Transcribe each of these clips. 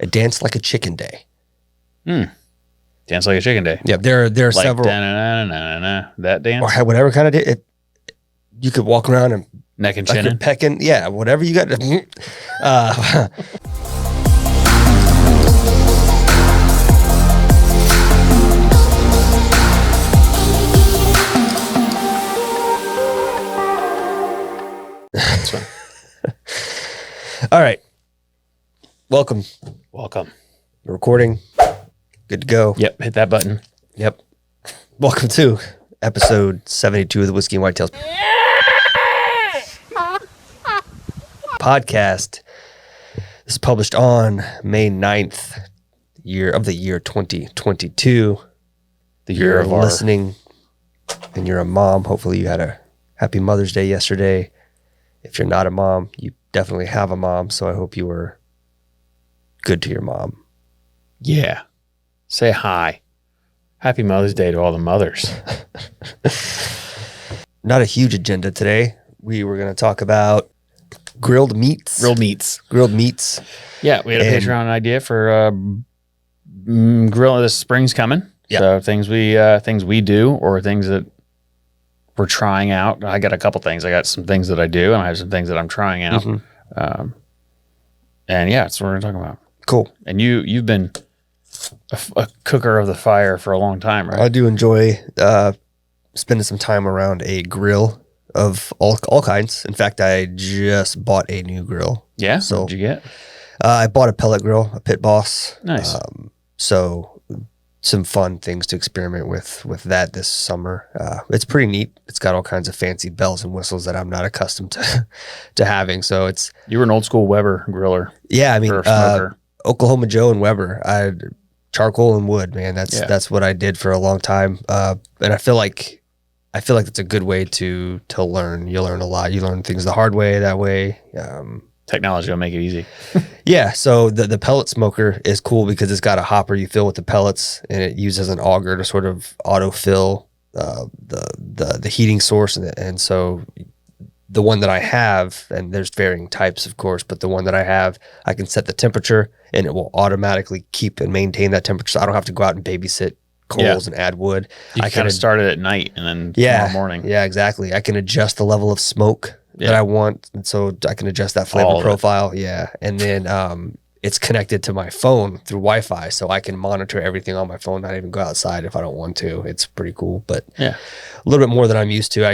a Dance Like a Chicken Day. Dance Like a Chicken Day. Yeah, there are Like several. That dance? Or whatever kind of day. You could walk around and Neck and like chin. you're pecking. Yeah, whatever you got. That's fine. All right. Welcome. Welcome. We're recording. Good to go. Yep, hit that button. Yep. Welcome to episode 72 of the Whiskey and Whitetails podcast. This is published on May 9th, year 2022. The year of our listening, and you're a mom. Hopefully you had a happy Mother's Day yesterday. If you're not a mom, you definitely have a mom, so I hope you were good to your mom. Yeah. Say hi. Happy Mother's Day to all the mothers. Not a huge agenda today. We were going to talk about grilled meats. Grilled meats. Yeah, we had a Patreon idea for grilling. This spring's coming. Yeah. So things we do or things that we're trying out. I got a couple things. I got some things that I do, and I have some things that I'm trying out. Mm-hmm. And yeah, that's what we're going to talk about. Cool. And you've been a cooker of the fire for a long time, right? I do enjoy spending some time around a grill of all kinds. In fact, I just bought a new grill. Yeah. So what'd you get? I bought a pellet grill, a Pit Boss. Nice. So some fun things to experiment with that this summer. It's pretty neat. It's got all kinds of fancy bells and whistles that I'm not accustomed to having. So it's You were an old school Weber griller. yeah. I mean, Or smoker. Oklahoma Joe and Weber. Charcoal and wood, man. That's what I did for a long time. And I feel like it's a good way to learn. You learn a lot. You learn things the hard way that way. Technology will make it easy. Yeah. So the pellet smoker is cool because it's got a hopper you fill with the pellets, and it uses an auger to sort of autofill the heating source. And so the one that I have, and there's varying types, of course, but the one that I have, I can set the temperature and it will automatically keep and maintain that temperature. So I don't have to go out and babysit coals and add wood. You kind of start it at night and then tomorrow morning. Yeah, exactly. I can adjust the level of smoke that I want. And so I can adjust that flavor profile. Yeah. And then it's connected to my phone through Wi-Fi. So I can monitor everything on my phone, not even go outside if I don't want to. It's pretty cool. But yeah, a little bit more than I'm used to.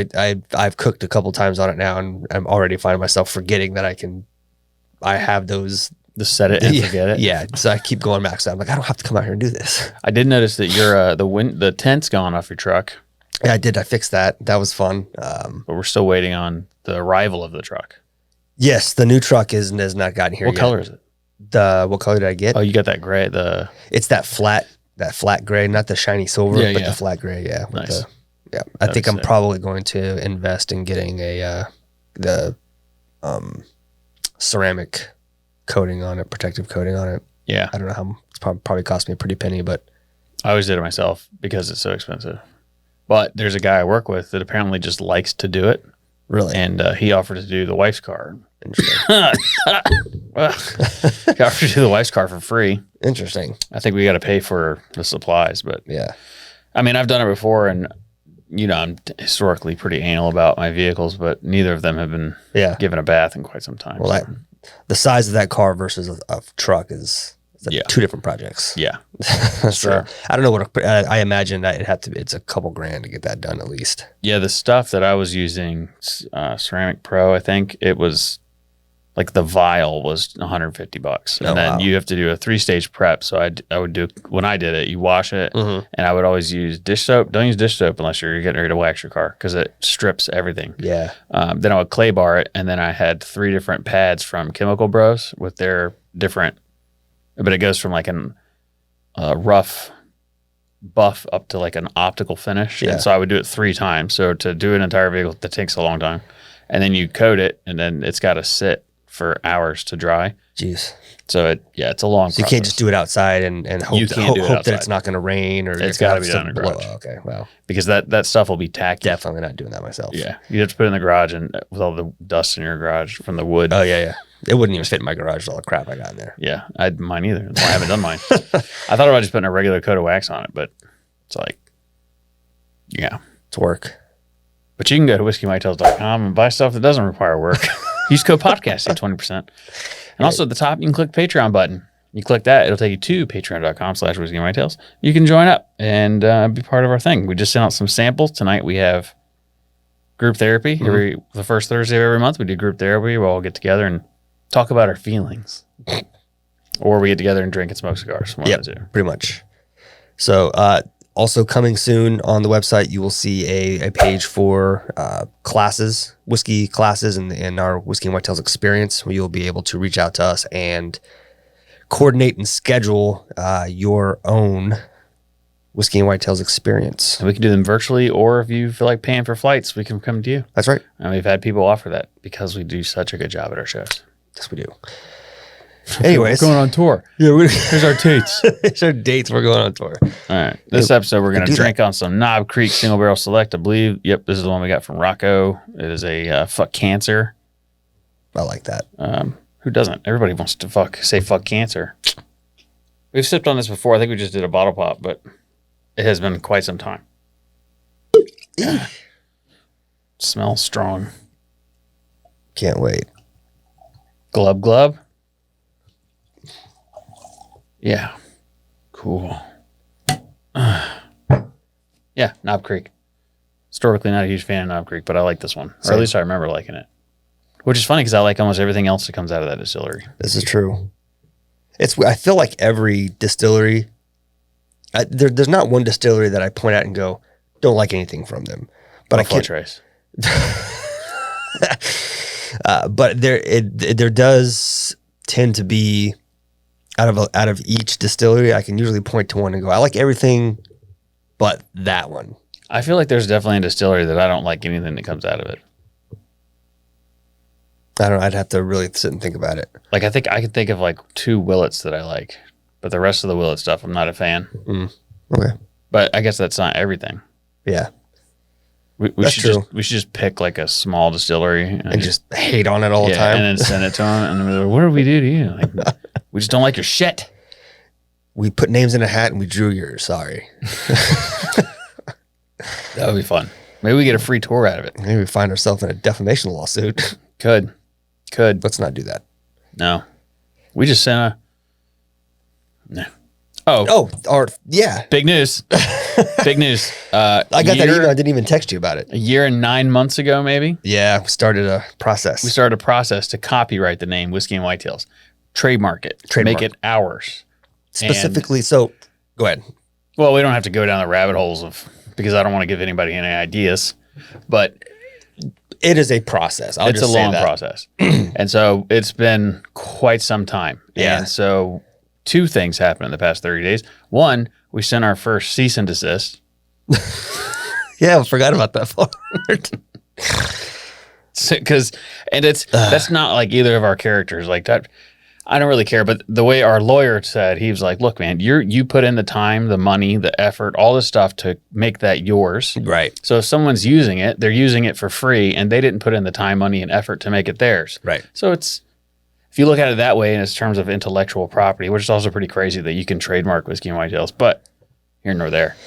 I've cooked a couple times on it now, and I'm already finding myself forgetting that I have those. Just set it and forget it. Yeah. So I keep going back. So I'm like, I don't have to come out here and do this. I did notice that your the tent's gone off your truck. Yeah, I did. I fixed that. That was fun. But we're still waiting on the arrival of the truck. Yes, the new truck has not gotten here yet. What color is it? What color did I get? Oh, you got that gray. It's that flat gray, not the shiny silver, but the flat gray. Yeah. Nice. I think I'm probably going to invest in getting the ceramic coating on it, protective coating on it. Yeah. I don't know how it's probably cost me a pretty penny, but I always did it myself because it's so expensive. But there's a guy I work with that apparently just likes to do it. Really? And he offered to do the wife's car. Interesting. He offered to do the wife's car for free. Interesting. I think we got to pay for the supplies, but yeah. I mean, I've done it before, and I'm historically pretty anal about my vehicles, but neither of them have been given a bath in quite some time. Well, the size of that car versus a truck is two different projects. Yeah. So I don't know what I imagine that it's a couple grand to get that done at least. Yeah, the stuff that I was using, Ceramic Pro, I think it was like the vial was $150, and then you have to do a 3-stage prep. So I would do, when I did it, you wash it, and I would always use dish soap. Don't use dish soap unless you're getting ready to wax your car because it strips everything. Yeah. Then I would clay bar it, and then I had 3 different pads from Chemical Bros with their different. But it goes from like a rough buff up to like an optical finish. Yeah. And so I would do it 3 times. So to do an entire vehicle, that takes a long time. And then you coat it, and then it's got to sit for hours to dry. Jeez. So it's a long process. You can't just do it outside and hope that it's not going to rain, or it's got to be done in the garage. Okay, well, because that stuff will be tacky. Definitely not doing that myself. Yeah, you have to put it in the garage and with all the dust in your garage from the wood. Oh yeah. It wouldn't even fit in my garage with all the crap I got in there. Yeah, mine either. That's why I haven't done mine. I thought about just putting a regular coat of wax on it, but it's like, yeah. It's work. But you can go to whiskeyandwhitetails.com and buy stuff that doesn't require work. Use code podcast, save 20%. And also at the top, you can click the Patreon button. You click that, it'll take you to patreon.com/whiskeyandwhitetails. You can join up and be part of our thing. We just sent out some samples. Tonight we have group therapy. The first Thursday of every month, we do group therapy. We'll all get together and talk about our feelings. Or we get together and drink and smoke cigars. Yeah, pretty much. So also coming soon on the website, you will see a page for classes, whiskey classes, and our Whiskey and Whitetails experience, where you'll be able to reach out to us and coordinate and schedule your own Whiskey and Whitetails experience. And we can do them virtually, or if you feel like paying for flights, we can come to you. That's right. And we've had people offer that because we do such a good job at our shows. Yes, we do. Anyways. We're going on tour. Yeah, Here's our dates. Here's our dates. We're going on tour. All right. This episode, we're going to drink on some Knob Creek Single Barrel Select, I believe. Yep, this is the one we got from Rocco. It is a fuck cancer. I like that. Who doesn't? Everybody wants to say fuck cancer. We've sipped on this before. I think we just did a bottle pop, but it has been quite some time. Smells strong. Can't wait. Glub glub. Yeah. Cool. Yeah, Knob Creek. Historically not a huge fan of Knob Creek, but I like this one. Or at least I remember liking it. Which is funny because I like almost everything else that comes out of that distillery. This is true. I feel like every distillery, there's not one distillery that I point out and go, don't like anything from them. But I can't. Trace. But there does tend to be out of each distillery, I can usually point to one and go, I like everything but that one. I feel like there's definitely a distillery that I don't like anything that comes out of it. I don't know. I'd have to really sit and think about it. Like, I think I could think of like 2 Willets that I like, but the rest of the Willet stuff, I'm not a fan. Okay. But I guess that's not everything. Yeah. We should just pick like a small distillery and just hate on it all the time. And then send it to them. And they're like, what did we do to you? Like, we just don't like your shit. We put names in a hat and we drew yours. Sorry. That would be fun. Maybe we get a free tour out of it. Maybe we find ourselves in a defamation lawsuit. Could. Let's not do that. No. We just sent a... No. Yeah. Big news. Big news. I got that email. I didn't even text you about it. A year and 9 months ago, maybe? Yeah, we started a process. To copyright the name Whiskey and Whitetails. Trademark it. Make it ours. Specifically, so go ahead. Well, we don't have to go down the rabbit holes because I don't want to give anybody any ideas, but it is a process. It's a long process. And so it's been quite some time. Yeah. And so 2 things happened in the past 30 days. One, we sent our first cease and desist. Yeah, I forgot about that part. That's not like either of our characters like that. I don't really care, but the way our lawyer said, he was like, look, man, you put in the time, the money, the effort, all this stuff to make that yours. Right. So if someone's using it, they're using it for free, and they didn't put in the time, money, and effort to make it theirs. Right. So if you look at it that way in terms of intellectual property, which is also pretty crazy that you can trademark Whiskey and Whitetails, but here nor there.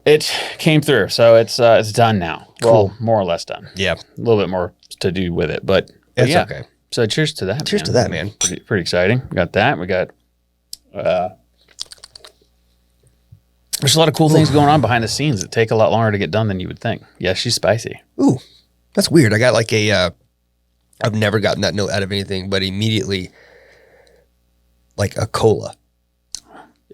It came through, so it's done now. Cool. Well, more or less done. Yeah. A little bit more to do with it, but it's yeah. okay. So cheers to that. Cheers to that, man. Pretty exciting. We got that. We got there's a lot of cool things going on behind the scenes that take a lot longer to get done than you would think. Yeah, she's spicy. Ooh, that's weird. I got like I've never gotten that note out of anything, but immediately like a cola.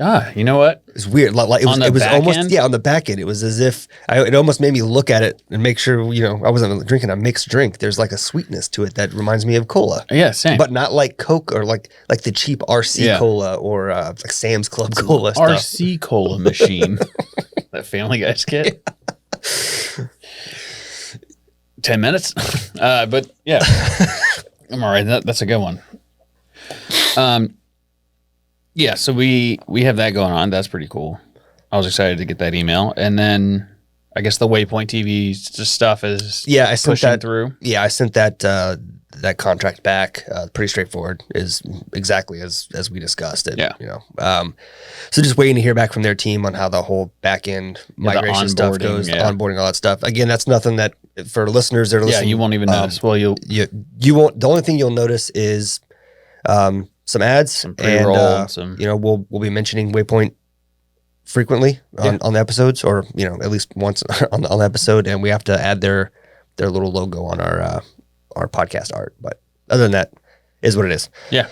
Ah, you know what? It's weird. Like it was almost end? Yeah, on the back end. It was as if it almost made me look at it and make sure, I wasn't drinking a mixed drink. There's like a sweetness to it that reminds me of cola. Yeah, same. But not like Coke or like the cheap RC cola or like Sam's Club cola stuff. RC cola machine. That Family Guy skit. Yeah. 10 minutes. But yeah. I'm all right. That's a good one. Yeah, so we have that going on. That's pretty cool. I was excited to get that email. And then I guess the Waypoint TV stuff is I sent pushing that through. Yeah, I sent that that contract back. Pretty straightforward. Is exactly as we discussed it. Yeah. So just waiting to hear back from their team on how the whole back end migration stuff onboarding, goes, yeah. onboarding, all that stuff. Again, that's nothing that for listeners that are listening. Yeah, you won't even notice. Well, you won't. The only thing you'll notice is some ads, some pre-roll, and some we'll be mentioning Waypoint frequently on the episodes, or at least once on the episode, and we have to add their little logo on our podcast art. But other than that, is what it is. Yeah.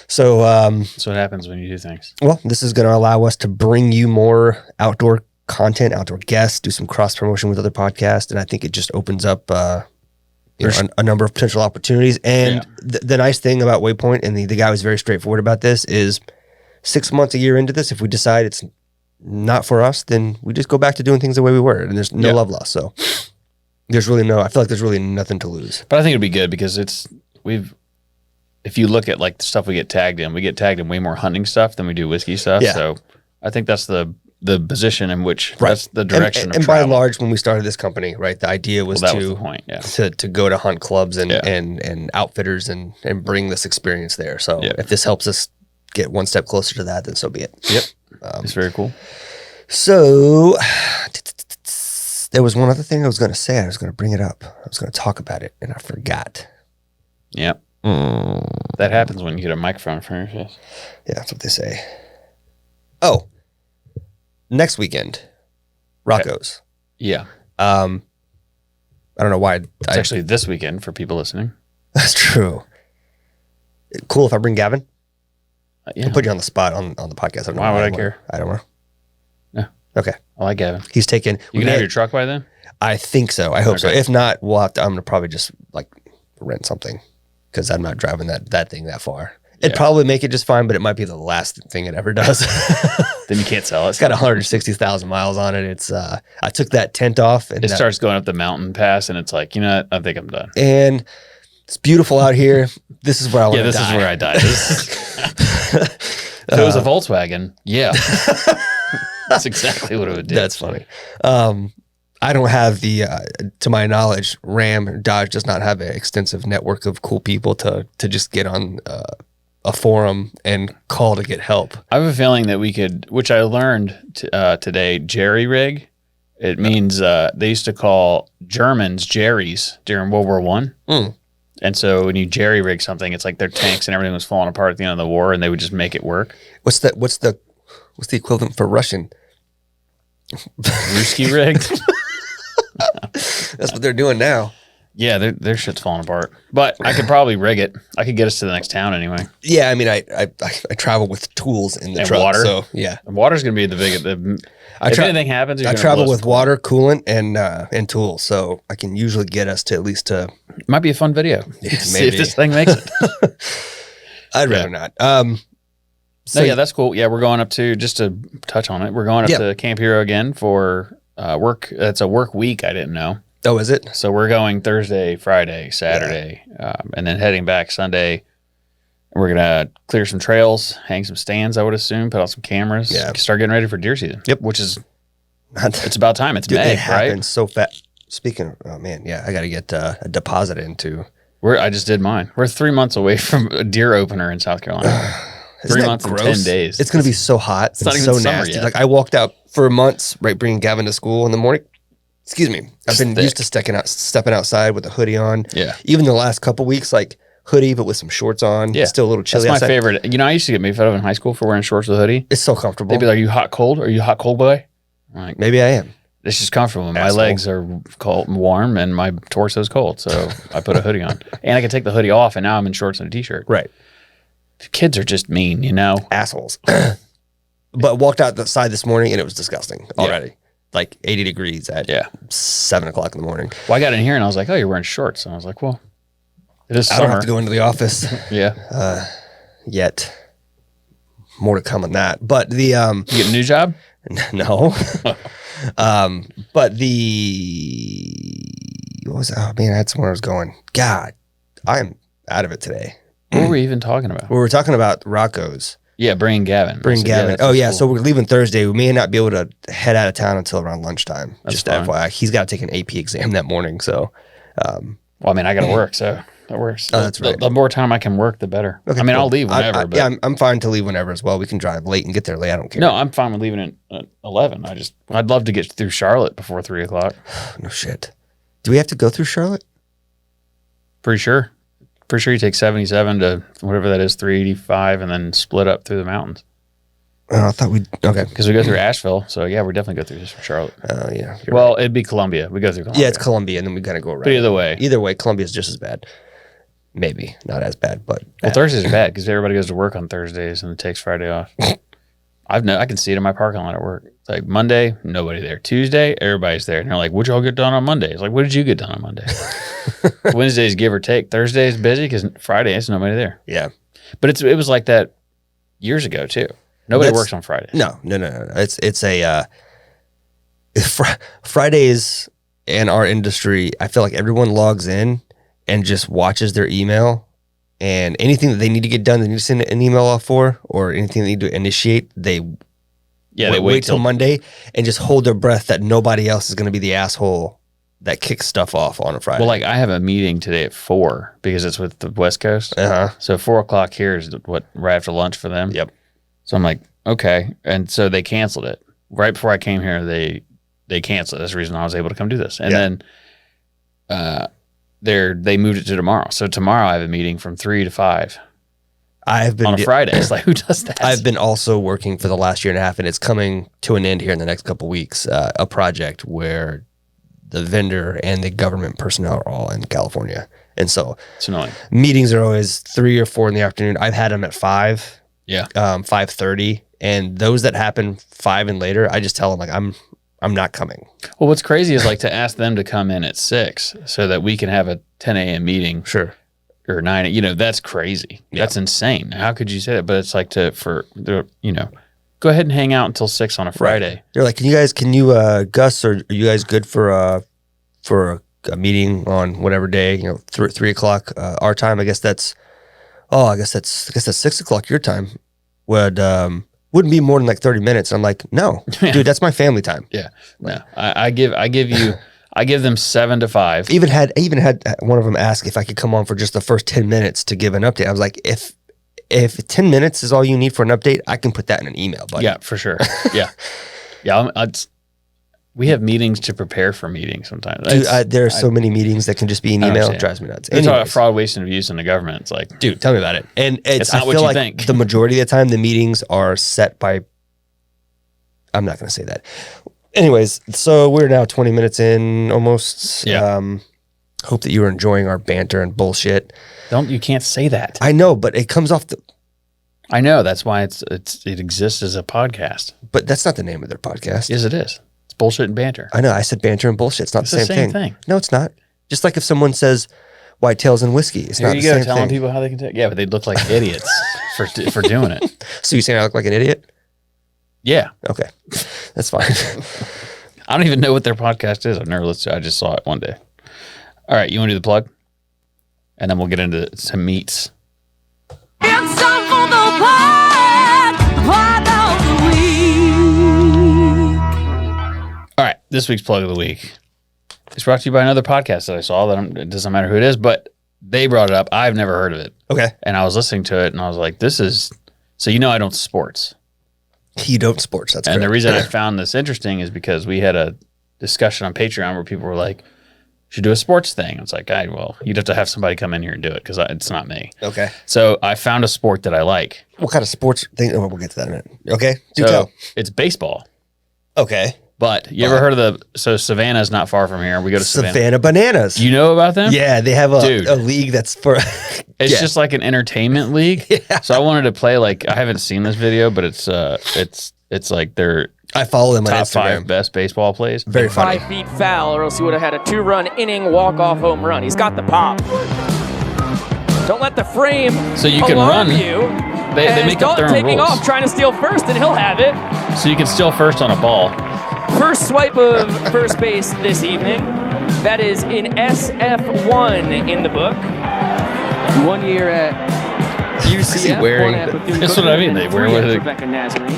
So that's what happens when you do things. well, this is going to allow us to bring you more outdoor content, outdoor guests, do some cross promotion with other podcasts, and I think it just opens up a number of potential opportunities. And the nice thing about Waypoint, and the guy was very straightforward about this, is 6 months, a year into this, if we decide it's not for us, then we just go back to doing things the way we were, and there's no love lost. So there's really I feel like there's really nothing to lose. But I think it'd be good because if you look at like the stuff we get tagged in way more hunting stuff than we do whiskey stuff. Yeah. So I think that's the position in which that's the direction and of by travel. and large, when we started this company, right, the idea was that was the point, to go to hunt clubs and outfitters and bring this experience there. So if this helps us get one step closer to that, then so be it. Yep. It's very cool. So there was one other thing I was going to say. I was going to bring it up. I was going to talk about it, and I forgot. Yep. That happens when you get a microphone in front of your face. Yeah, that's what they say. Oh, next weekend, Rocco's. Yeah. I don't know why. It's actually this weekend for people listening. That's true. Cool if I bring Gavin? Yeah. I'll put you on the spot on the podcast. I don't know Why would I care? I don't know. Yeah. Okay. I like Gavin. He's taken. You can have your truck by then? I think so. I hope so. If not, I'm going to probably just like rent something because I'm not driving that thing that far. It'd probably make it just fine, but it might be the last thing it ever does. Then you can't sell it. It's got 160,000 miles on it. It's I took that tent off, and it starts going up the mountain pass, and it's like, I think I'm done. And it's beautiful out here. This is where I want to die. Yeah, this is where I die. If it was a Volkswagen, that's exactly what it would do. That's funny. I don't have to my knowledge, Ram or Dodge does not have an extensive network of cool people to just get on a forum and call to get help. I have a feeling that we could, which I learned today, jerry rig. It means they used to call Germans jerrys during World War I. And so when you jerry rig something, it's like their tanks and everything was falling apart at the end of the war, and they would just make it work. What's the equivalent for Russian? Ruski rigged. That's what they're doing now. Yeah, their shit's falling apart. But I could probably rig it. I could get us to the next town anyway. Yeah, I mean, I travel with tools in the and truck. Water. So yeah, and water's gonna be the big. If anything happens, I travel with water, coolant, and tools, so I can usually get us to at least to. It might be a fun video. Yeah, See if this thing makes it. I'd rather not. So yeah, that's cool. Yeah, we're going up to, just to touch on it, we're going up to Camp Hero again for work. It's a work week. I didn't know. Oh, is it? So we're going Thursday, Friday, Saturday, and then heading back Sunday. We're going to clear some trails, hang some stands, I would assume, put out some cameras, start getting ready for deer season. Yep. Which is, it's about time. It's May, it happens right? so fast. Speaking of, oh man, yeah, I got to get a deposit into. I just did mine. We're 3 months away from a deer opener in South Carolina. 3 months and 10 days. It's going to be so hot. It's not even so summer nasty. yet. Like I walked out for months, right, bringing Gavin to school in the morning. Excuse me. I've been used to stepping outside with a hoodie on. Yeah. Even the last couple weeks, like hoodie, but with some shorts on. Yeah. It's still a little chilly That's my outside. favorite. I used to get made fun of in high school for wearing shorts with a hoodie. It's so comfortable. They'd be like, "Are you hot cold? Are you a hot cold boy?" I'm like, maybe I am. it's just comfortable. My Asshole. legs are cold and warm, and my torso's cold, so I put a hoodie on. And I can take the hoodie off, and now I'm in shorts and a t-shirt. Right. Kids are just mean, Assholes. But walked outside this morning, and it was disgusting already. Like 80 degrees at 7 o'clock in the morning. Well, I got in here, and I was like, "Oh, you're wearing shorts." And I was like, "Well, it is I summer." don't have to go into the office yet. More to come on that. But the You get a new job? no. But what was I had somewhere I was going. God, I am out of it today. What were we even talking about? We were talking about Rocco's. Yeah, bring Gavin. Bring Gavin. Yeah, yeah. cool. So we're leaving Thursday. We may not be able to head out of town until around lunchtime. That's just fine. FYI. He's got to take an AP exam that morning. So, well, I mean, I got to work, so that works. Oh, that's right. The more time I can work, the better. Okay, I mean, cool. I'll leave whenever. Yeah, I'm fine to leave whenever as well. We can drive late and get there late. I don't care. No, I'm fine with leaving at 11. I'd love to get through Charlotte before 3 o'clock. No shit. Do we have to go through Charlotte? Pretty sure. Pretty sure you take 77 to whatever that is, 385, and then split up through the mountains. Oh, I thought we okay. Because we go through Asheville, so yeah, we definitely go through Charlotte. Oh yeah. Well, it'd be Columbia. We go through Columbia. Yeah, it's Columbia, and then we gotta go right. But either way, Columbia's just as bad. Maybe not as bad, but well, Thursdays are bad because everybody goes to work on Thursdays and takes Friday off. I can see it in my parking lot at work. It's like Monday, nobody there. Tuesday, everybody's there, and they're like, "What'd y'all get done on Monday?" It's like, "What did you get done on Monday?" Wednesdays, give or take. Thursday's busy because Friday there's nobody there. Yeah, but it was like that years ago too. Nobody works on Fridays. No. It's a Fridays in our industry. I feel like everyone logs in and just watches their email, and anything that they need to get done, they need to send an email off for, or anything they need to initiate, they wait till Monday and just hold their breath that nobody else is going to be the asshole that kicks stuff off on a Friday. Well, like I have a meeting today at 4 because it's with the West Coast. So 4 o'clock here is right after lunch for them. Yep. So I'm like, okay, and so they canceled it right before I came here. They canceled it. That's the reason I was able to come do this. And then they moved it to tomorrow. So tomorrow I have a meeting from 3 to 5. I've been on a Friday. It's like, who does that? I've been also working for the last year and a half, and it's coming to an end here in the next couple of weeks. A project where the vendor and the government personnel are all in California, and so it's annoying. Meetings are always 3 or 4 in the afternoon. I've had them at 5. Yeah. 5:30, and those that happen 5 and later, I just tell them like I'm not coming. Well, what's crazy is like to ask them to come in at 6 so that we can have a 10 a.m. meeting. Sure. Or 9, that's crazy. Yeah. That's insane. How could you say that? But it's like go ahead and hang out until 6 on a Friday. Right. They're like, can you Gus, or are you guys good for a meeting on whatever day? 3 o'clock our time. I guess that's 6 o'clock your time. Wouldn't be more than like 30 minutes. I'm like, no, dude, that's my family time. Yeah, no, I give them 7 to 5. I even had one of them ask if I could come on for just the first 10 minutes to give an update. I was like, if 10 minutes is all you need for an update, I can put that in an email. Buddy. Yeah, for sure. Yeah. We have meetings to prepare for meetings sometimes. Dude, there are so many meetings that can just be an email. It drives me nuts. It's all fraud, waste, and abuse in the government. It's like, dude, tell me about it. And it's not I what feel you like think. The majority of the time, the meetings are set by. I'm not going to say that. Anyways, so we're now 20 minutes in almost. Yeah. Hope that you are enjoying our banter and bullshit. You can't say that. I know, but it comes off the. I know. That's why it exists as a podcast. But that's not the name of their podcast. Yes, it is. It's bullshit and banter. I know. I said banter and bullshit. It's not the same thing. No, it's not. Just like if someone says whitetails and whiskey, it's not the same thing. Telling people how they can take. Yeah, but they look like idiots for doing it. So you saying I look like an idiot? Yeah. Okay, that's fine. I don't even know what their podcast is. I've never listened to it. I just saw it one day. All right, you want to do the plug? And then we'll get into some meats. It's time for the plug of the week. All right, this week's plug of the week is brought to you by another podcast that I saw. It doesn't matter who it is, but they brought it up. I've never heard of it. Okay. And I was listening to it, and I was like, this is... So I don't sports. You don't sports, that's correct. And the reason I found this interesting is because we had a discussion on Patreon where people were like, should do a sports thing. It's like, well, you'd have to have somebody come in here and do it because it's not me. Okay. So I found a sport that I like. What kind of sports thing? Oh, we'll get to that in a minute. Okay. Do so tell. It's baseball. Okay. But you ever heard of Savannah is not far from here. We go to Savannah Bananas. Do you know about them? Yeah, they have a league that's for... It's just like an entertainment league. Yeah. So I wanted to play I haven't seen this video, but it's like they're... I follow them on top Instagram. 5 best baseball plays. Very funny. 5 feet foul, or else he would have had a 2-run inning walk-off home run. He's got the pop. Don't let the frame so you can alarm run. You. They make up their own taking rules. off, trying to steal first, and he'll have it. So you can steal first on a ball. First swipe of first base this evening. That is in SF1 in the book. 1 year at UCF wearing? won at Bethune-Cookman. That's what I mean, they and wear three what at they- Rebecca Nazarene.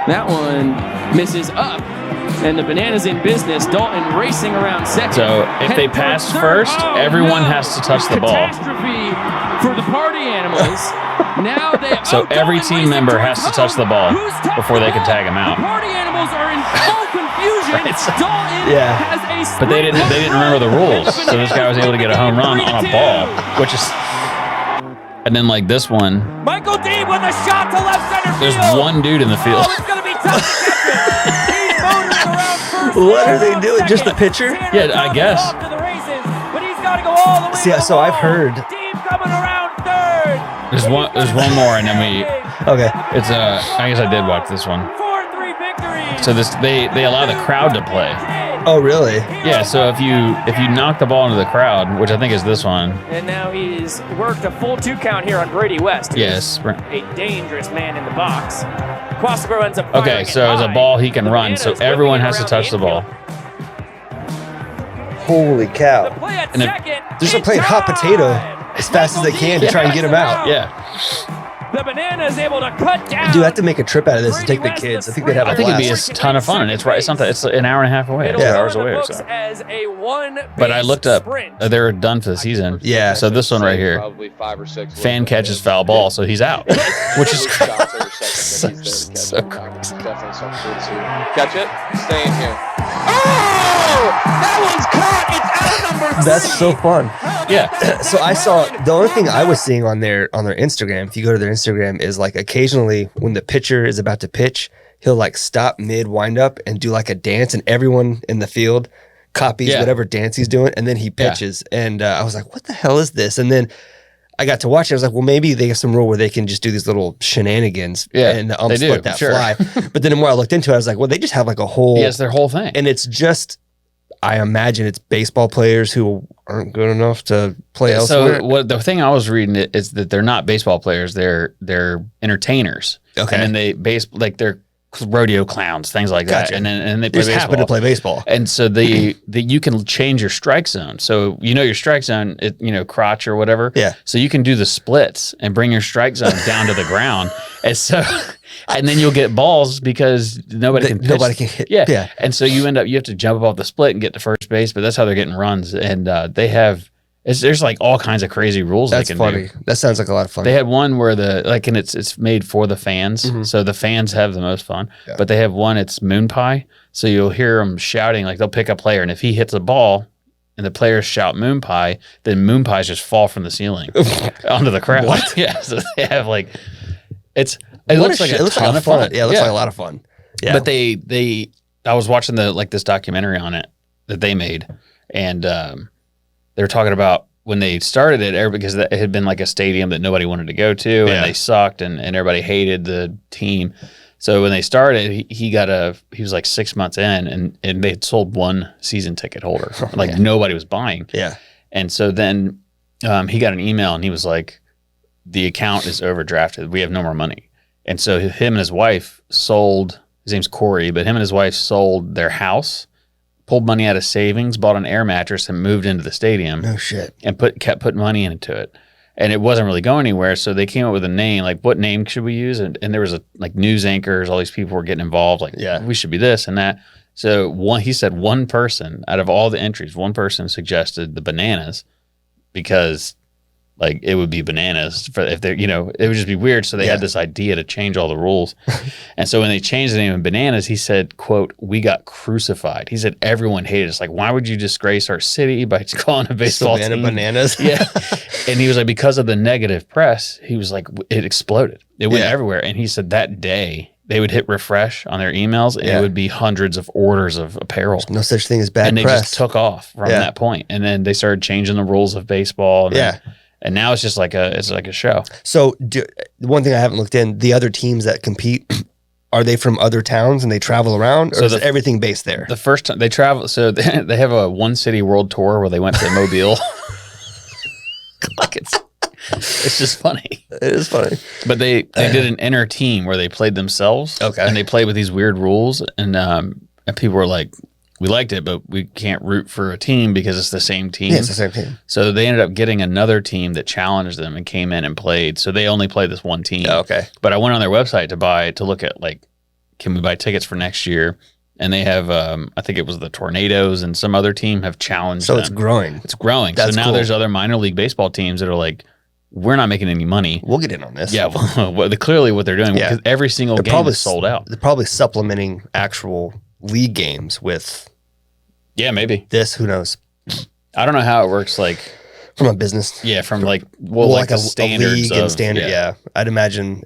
That one misses up. And the Bananas in business. Dalton racing around second. So if they Heading pass towards third. first, Oh, everyone no. has to touch the ball. Catastrophe for the party animals. Now they. So every Dalton team racing member towards has to touch the home. ball Who's touched before the they can ball? tag 'em out. The party animals are in full confusion. Right, so- Dalton Yeah. has a But they didn't remember the rules. So this guy was able to get a home run on a ball, which is. And then like this one, Michael Deeb with a shot to left center there's field. one dude in the field. Oh, it's going to be tough to catch it. He's motoring around first. What are they around doing? Just the second. pitcher? Tanner Yeah, I Thomas guess. off to the races, but he's got to go all the way See, to the so I've ball. heard- Deeb coming around third. There's one more, and then we. Okay. It's I guess I did watch this one. 4-3 victory. So they allow the crowd to play. Oh, really? Yeah. So if you knock the ball into the crowd, which I think is this one. And now he's worked a full 2 count here on Brady West. Yes. A dangerous man in the box. Quasco ends up Okay. firing So it it's a high. ball he can The run. So Bananas everyone whipping has to around touch the ball. infield. Holy The cow. play at And if- second. They're just in playing hot time. potato as fast as they can to try and get him out. Yeah. The Bananas able to cut down. Dude, I have to make a trip out of this and take the kids. I think they'd have a I think it'd be a blast. ton of fun, and it's right. It's not that it's an hour and a half away. It'll It's go 2 hours in the away or books so. as a one-base But I looked up. sprint. They're done for the season. Yeah. So this one right here, Probably 5 or 6. fan catches foul ball, so he's out, which is crazy. so so crazy. Definitely something cool to see. Catch it. Stay in here. Oh! That one's caught. It's out number 3. That's so fun. Yeah. So I saw the only thing I was seeing on their Instagram, if you go to their Instagram, is like occasionally when the pitcher is about to pitch, he'll like stop mid wind up and do like a dance, and everyone in the field copies Yeah. whatever dance he's doing, and then he Yeah. pitches. And I was like, what the hell is this? And then I got to watch it. I was like, well, maybe they have some rule where they can just do these little shenanigans Yeah, and the they do, let that sure. fly. But then the more I looked into it, I was like, well, they just have like a whole, Yes, their whole thing. and it's just, I imagine it's baseball players who aren't good enough to play elsewhere. So what the thing I was reading is that they're not baseball players; they're entertainers. Okay. And then like they're rodeo clowns, things like Gotcha. that. And then they They play just baseball. happen to play baseball. And so you can change your strike zone. So you know your strike zone, crotch or whatever. Yeah. So you can do the splits and bring your strike zone down to the ground. And so, and then you'll get balls because nobody can pitch. Nobody can hit. Yeah. Yeah. And so you have to jump off the split and get to first base, but that's how they're getting runs. And there's like all kinds of crazy rules That's they can funny. do. That sounds like a lot of fun. They had one where and it's made for the fans, so the fans have the most fun. Yeah. But they have one, it's moon pie, so you'll hear them shouting, like they'll pick a player, and if he hits a ball and the players shout moon pie, then moon pies just fall from the ceiling onto the crowd. What? Yeah, so they have like it What looks a like shit. a It looks ton like a of fun. Yeah, it looks like a lot of fun. Yeah. But I was watching this documentary on it that they made, and they were talking about when they started it, because it had been like a stadium that nobody wanted to go to, Yeah. and they sucked, and everybody hated the team. So when they started, he was like 6 months in, and they had sold one season ticket holder, like nobody was buying. yeah. And so then he got an email, and he was like, "The account is overdrafted. We have no more money." And so him and his wife sold. His name's Corey, but him and his wife sold their house, pulled money out of savings, bought an air mattress, and moved into the stadium No shit. and kept putting money into it. And it wasn't really going anywhere. So they came up with a name, like, what name should we use? And there was like news anchors, all these people were getting involved, like, Yeah. we should be this and that. So he said one person out of all the entries, one person suggested the Bananas because like it would be bananas for if they're, it would just be weird. So they Yeah. had this idea to change all the rules. And so when they changed the name of Bananas, he said, quote, "We got crucified." He said, everyone hated us. Like, why would you disgrace our city by calling a baseball Savannah team? Bananas. Yeah. And he was like, because of the negative press, he was like, it exploded. It went Yeah. everywhere. And he said that day they would hit refresh on their emails and Yeah. it would be hundreds of orders of apparel. No such thing as bad And they press. just took off from Yeah. that point. And then they started changing the rules of baseball. And Yeah. and now it's just like a show. So one thing I haven't looked in, the other teams that compete, are they from other towns and they travel around, or So is the- everything based there? The first time they travel, so they have a one city world tour where they went to Mobile. Like it's just funny. It is funny. But they did an inner team where they played themselves. Okay. And they played with these weird rules, and people were like, we liked it, but we can't root for a team because it's the same team. Yeah, it's the same team. So they ended up getting another team that challenged them and came in and played. So they only played this one team. Oh, okay. But I went on their website to look at like, can we buy tickets for next year? And they have, I think it was the Tornadoes and some other team have challenged So them. it's growing. It's growing. That's so now cool. there's other minor league baseball teams that are like, we're not making any money. We'll get in on this. Yeah, clearly what they're doing, Yeah. because every single game is sold out. They're probably supplementing actual league games with Yeah, maybe. this. Who knows? I don't know how it works. Like, From a business. yeah, from like, like the standards league and standard. Yeah. I'd imagine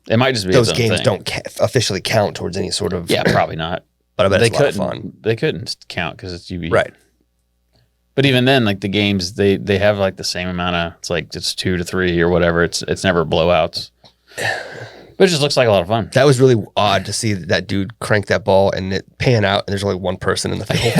It might just be those its own games thing. don't officially count towards any sort of. Yeah, probably not. But I bet They it's a lot of couldn't. fun. They couldn't count because it's UV. Right. But even then, like the games, they have like the same amount of. It's like it's 2 to 3 or whatever. It's never blowouts. But it just looks like a lot of fun. That was really odd to see that dude crank that ball and it pan out and there's only one person in the field.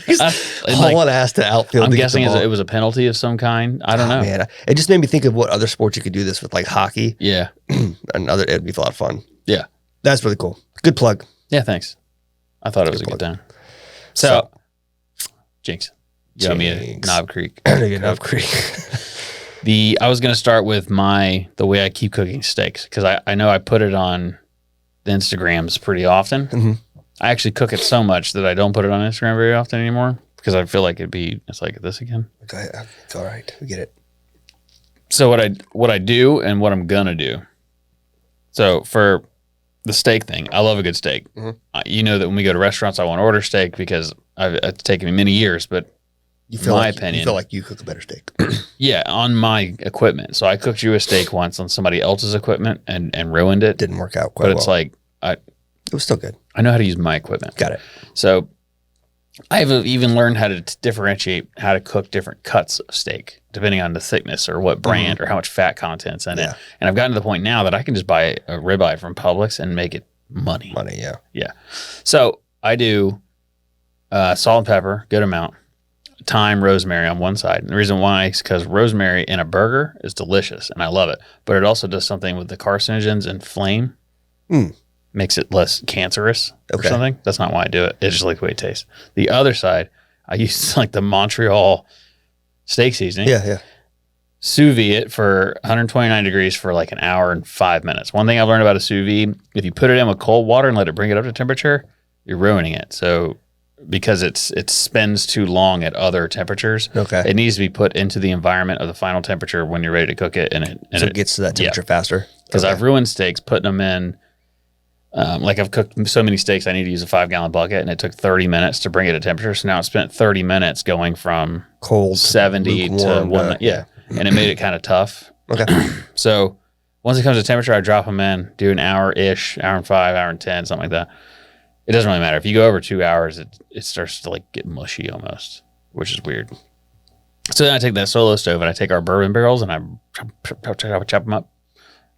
He's And, like, hauling ass to outfield. I'm to get guessing the ball. it was a penalty of some kind. I don't know. Man, it just made me think of what other sports you could do this with, like hockey Yeah. and other. It'd be a lot of fun. Yeah. That's really cool. Good plug. Yeah. Thanks. I thought it was a good time. So, Jinx. You owe me a Jinx. Knob Creek. Enough Creek. I was going to start with the way I keep cooking steaks, because I know I put it on the Instagrams pretty often. Mhm. I actually cook it so much that I don't put it on Instagram very often anymore, because I feel like it's like this again. Okay, it's all right. We get it. So what I do and what I'm gonna do. So for the steak thing, I love a good steak. Mhm. You know that when we go to restaurants, I want to order steak because it's taken me many years, but You feel My like, opinion. You feel like you cook a better steak. yeah, on my equipment. So I cooked you a steak once on somebody else's equipment and ruined it. Didn't work out quite But well. it's like It was still good. I know how to use my equipment. Got it. So I've even learned how to differentiate how to cook different cuts of steak, depending on the thickness or what brand or how much fat content's in it. Yeah. And I've gotten to the point now that I can just buy a ribeye from Publix and make it money. Money, yeah. Yeah. So I do salt and pepper, good amount, thyme, rosemary on one side. And the reason why is because rosemary in a burger is delicious and I love it. But it also does something with the carcinogens and flame. Makes it less cancerous or Okay. something. That's not why I do it. It's just like the way it tastes. The other side, I use like the Montreal steak seasoning. Yeah, yeah. Sous vide it for 129 degrees for like an hour and 5 minutes. One thing I've learned about a sous vide, if you put it in with cold water and let it bring it up to temperature, you're ruining it. So because it spends too long at other temperatures, Okay. it needs to be put into the environment of the final temperature when you're ready to cook it. And So it gets to that temperature faster. because Okay. I've ruined steaks putting them in. Like I've cooked so many steaks, I need to use a 5-gallon bucket, and it took 30 minutes to bring it to temperature. So now I spent 30 minutes going from cold 70 to lukewarm, 1. Yeah, and it made it kind of tough. Okay. So once it comes to temperature, I drop them in, do an hour-ish, hour and 5, hour and 10, something like that. It doesn't really matter. If you go over 2 hours, it starts to like get mushy almost, which is weird. So then I take that solo stove and I take our bourbon barrels and I chop them up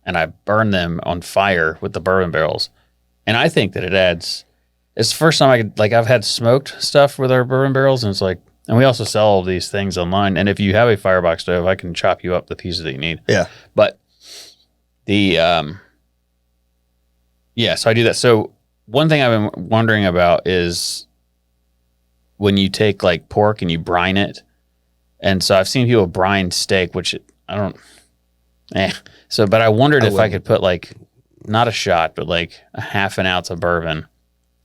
and I burn them on fire with the bourbon barrels. And I think that it's the first time I've had smoked stuff with our bourbon barrels, and it's like, and we also sell all these things online. And if you have a firebox stove, I can chop you up the pieces that you need. Yeah. But so I do that. So one thing I've been wondering about is when you take like pork and you brine it. And so I've seen people brine steak, which I don't, So, but I wondered if I could put like, not a shot, but like a half an ounce of bourbon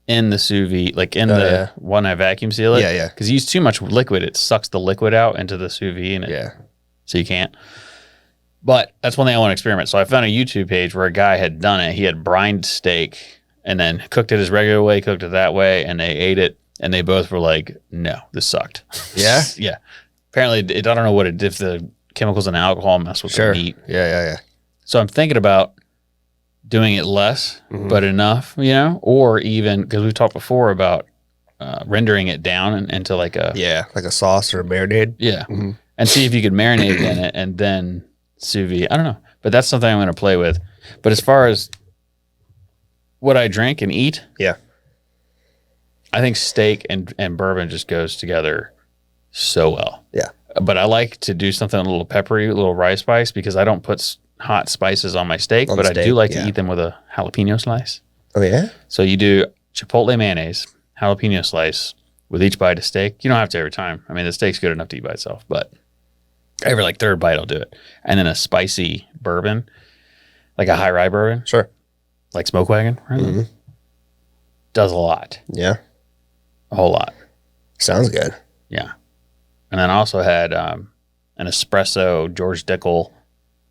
in the sous vide, like in one I vacuum seal it. Yeah, yeah. Because you use too much liquid, it sucks the liquid out into the sous vide. And so you can't. But that's one thing I want to experiment. So I found a YouTube page where a guy had done it. He had brined steak and then cooked it his regular way, cooked it that way, and they ate it. And they both were like, no, this sucked. Yeah? Yeah. Apparently, I don't know what if the chemicals and alcohol mess with the meat. Yeah. So I'm thinking about doing it less, but enough, or even, because we've talked before about rendering it down into like a... Yeah, like a sauce or a marinade. Yeah. Mm-hmm. And see if you could marinate it in it and then sous vide. I don't know. But that's something I'm going to play with. But as far as what I drink and eat, Yeah. I think steak and bourbon just goes together so well. Yeah. But I like to do something a little peppery, a little rice spice, because I don't put hot spices on my steak, but I do like to eat them with a jalapeno slice. Oh, yeah? So you do chipotle mayonnaise, jalapeno slice with each bite of steak. You don't have to every time. I mean, the steak's good enough to eat by itself, but every like third bite, I'll do it. And then a spicy bourbon, like a high rye bourbon. Sure. Like Smoke Wagon. Right? Does a lot. Yeah. A whole lot. Sounds good. Yeah. And then I also had an espresso George Dickel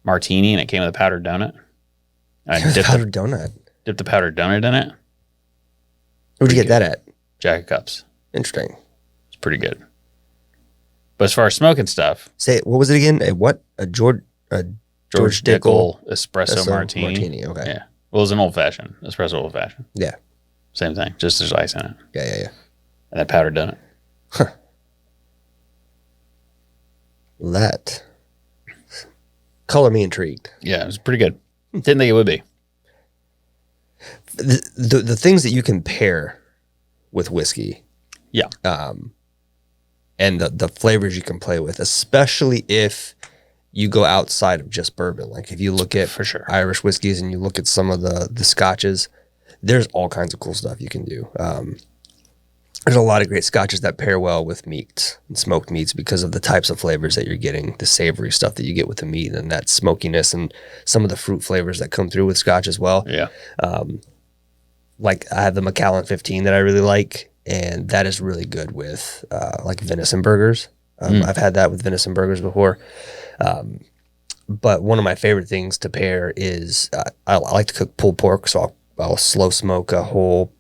martini, and it came with a powdered donut. I Powdered donut. dipped the powdered donut in it. Where'd you get that at? Jack of Cups. Interesting. It's pretty good. But as far as smoking stuff, Say, what was it again? A George Dickel espresso martini. Okay. Yeah. Well, it was an old fashioned espresso old fashioned. Yeah. Same thing. Just there's ice in it. Yeah. And that powdered donut. That color me intrigued. Yeah, it was pretty good. Didn't think it would be. The things that you can pair with whiskey. Yeah. And the flavors you can play with, especially if you go outside of just bourbon. Like if you look at For sure. Irish whiskeys and you look at some of the scotches, there's all kinds of cool stuff you can do. There's a lot of great scotches that pair well with meats and smoked meats because of the types of flavors that you're getting, the savory stuff that you get with the meat and that smokiness and some of the fruit flavors that come through with scotch as well. Yeah. Like I have the Macallan 15 that I really like, and that is really good with like venison burgers. I've had that with venison burgers before. But one of my favorite things to pair is I like to cook pulled pork, so I'll slow smoke a whole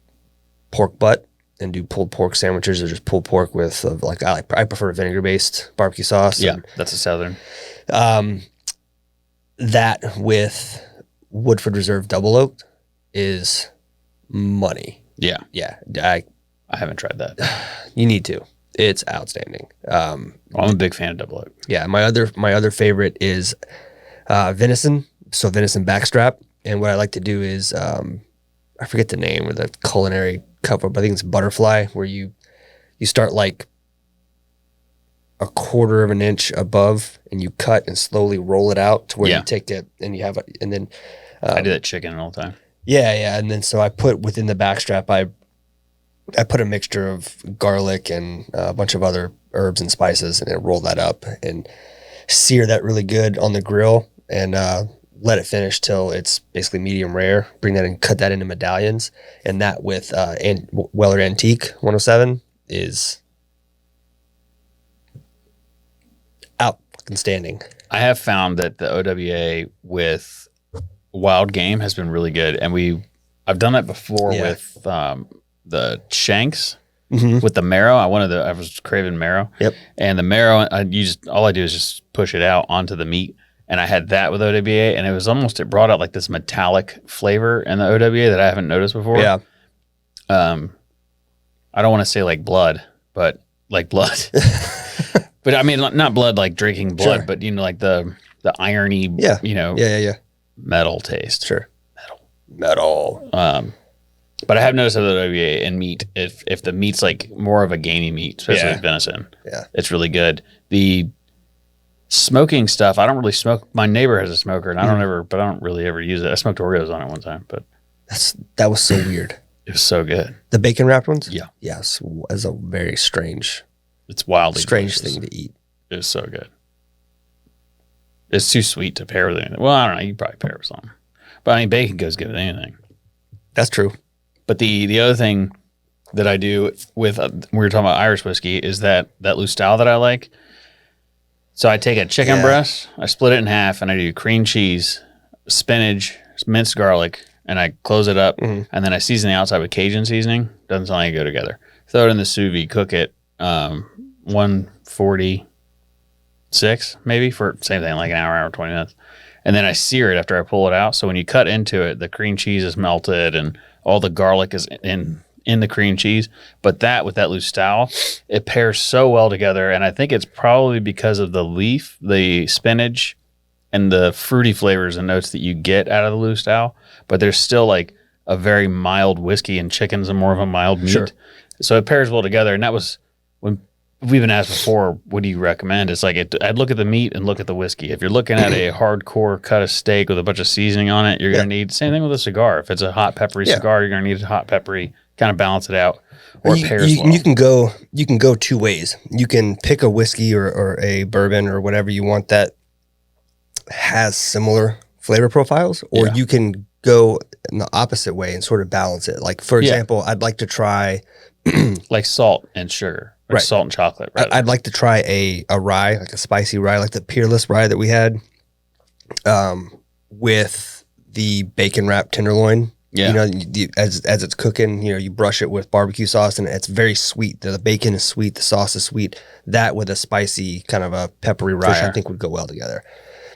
pork butt and do pulled pork sandwiches or just pulled pork with I prefer vinegar based barbecue sauce. Yeah. That's a southern. That with Woodford Reserve double oaked is money. Yeah. Yeah, I haven't tried that. you need to. It's outstanding. I'm a big fan of double oak. Yeah, my other favorite is venison. So venison backstrap, and what I like to do is I forget the name or the culinary cover, but I think it's butterfly, where you start like a quarter of an inch above, and you cut and slowly roll it out to where you take it, and you have it, and then I do that chicken all the time. Yeah, and then so I put within the backstrap, I put a mixture of garlic and a bunch of other herbs and spices, and then roll that up and sear that really good on the grill, and let it finish till it's basically medium rare. Bring that and cut that into medallions, and that with Weller Antique 107 is out fucking standing. I have found that the OWA with wild game has been really good, and I've done that before with the shanks with the marrow. I was craving marrow. Yep. And the marrow, all I do is just push it out onto the meat, and I had that with OWA, and it brought out like this metallic flavor in the OWA that I haven't noticed before. Yeah. I don't want to say like blood, but like blood. But I mean, not blood like drinking blood, Sure. but like the irony, Yeah. metal taste. Sure. Metal. But I have noticed that the OWA in meat, if the meat's like more of a gamey meat, especially with venison, it's really good. The smoking stuff, I don't really smoke. My neighbor has a smoker, and I don't really ever use it. I smoked Oreos on it one time, but That was so weird. it was so good. The bacon wrapped ones? Yeah. Yes. It's a very strange It's wildly thing delicious. to eat. It was so good. It's too sweet to pair with anything. Well, I don't know. You probably pair with something. But I mean, bacon goes good with anything. That's true. But the other thing that I do with, when we were talking about Irish whiskey, is that loose style that I like. So I take a chicken breast, I split it in half, and I do cream cheese, spinach, minced garlic, and I close it up, and then I season the outside with Cajun seasoning. Doesn't sound like it go together. Throw it in the sous vide, cook it 146 maybe for same thing, like an hour 20 minutes. And then I sear it after I pull it out. So when you cut into it, the cream cheese is melted and all the garlic is in the cream cheese. But that, with that loose style, it pairs so well together. And I think it's probably because of the leaf, the spinach, and the fruity flavors and notes that you get out of the loose style. But there's still like a very mild whiskey, and chicken's more of a mild meat. Sure. So it pairs well together. And that was when we've been asked before, what do you recommend? It's like, I'd look at the meat and look at the whiskey. If you're looking at a hardcore cut of steak with a bunch of seasoning on it, you're going to need, same thing with a cigar. If it's a hot peppery cigar, you're going to need a hot peppery kind of balance it out, or you, pairs you, well. you can go two ways. You can pick a whiskey or a bourbon or whatever you want that has similar flavor profiles, or you can go in the opposite way and sort of balance it. Like, for example, I'd like to try like salt and sugar, or salt and chocolate. I'd like to try a rye, like a spicy rye, like the Peerless rye that we had, with the bacon wrapped tenderloin. Yeah. You know, as it's cooking, you know, you brush it with barbecue sauce and it's very sweet. The bacon is sweet, the sauce is sweet. That with a spicy kind of a peppery rye, I think would go well together.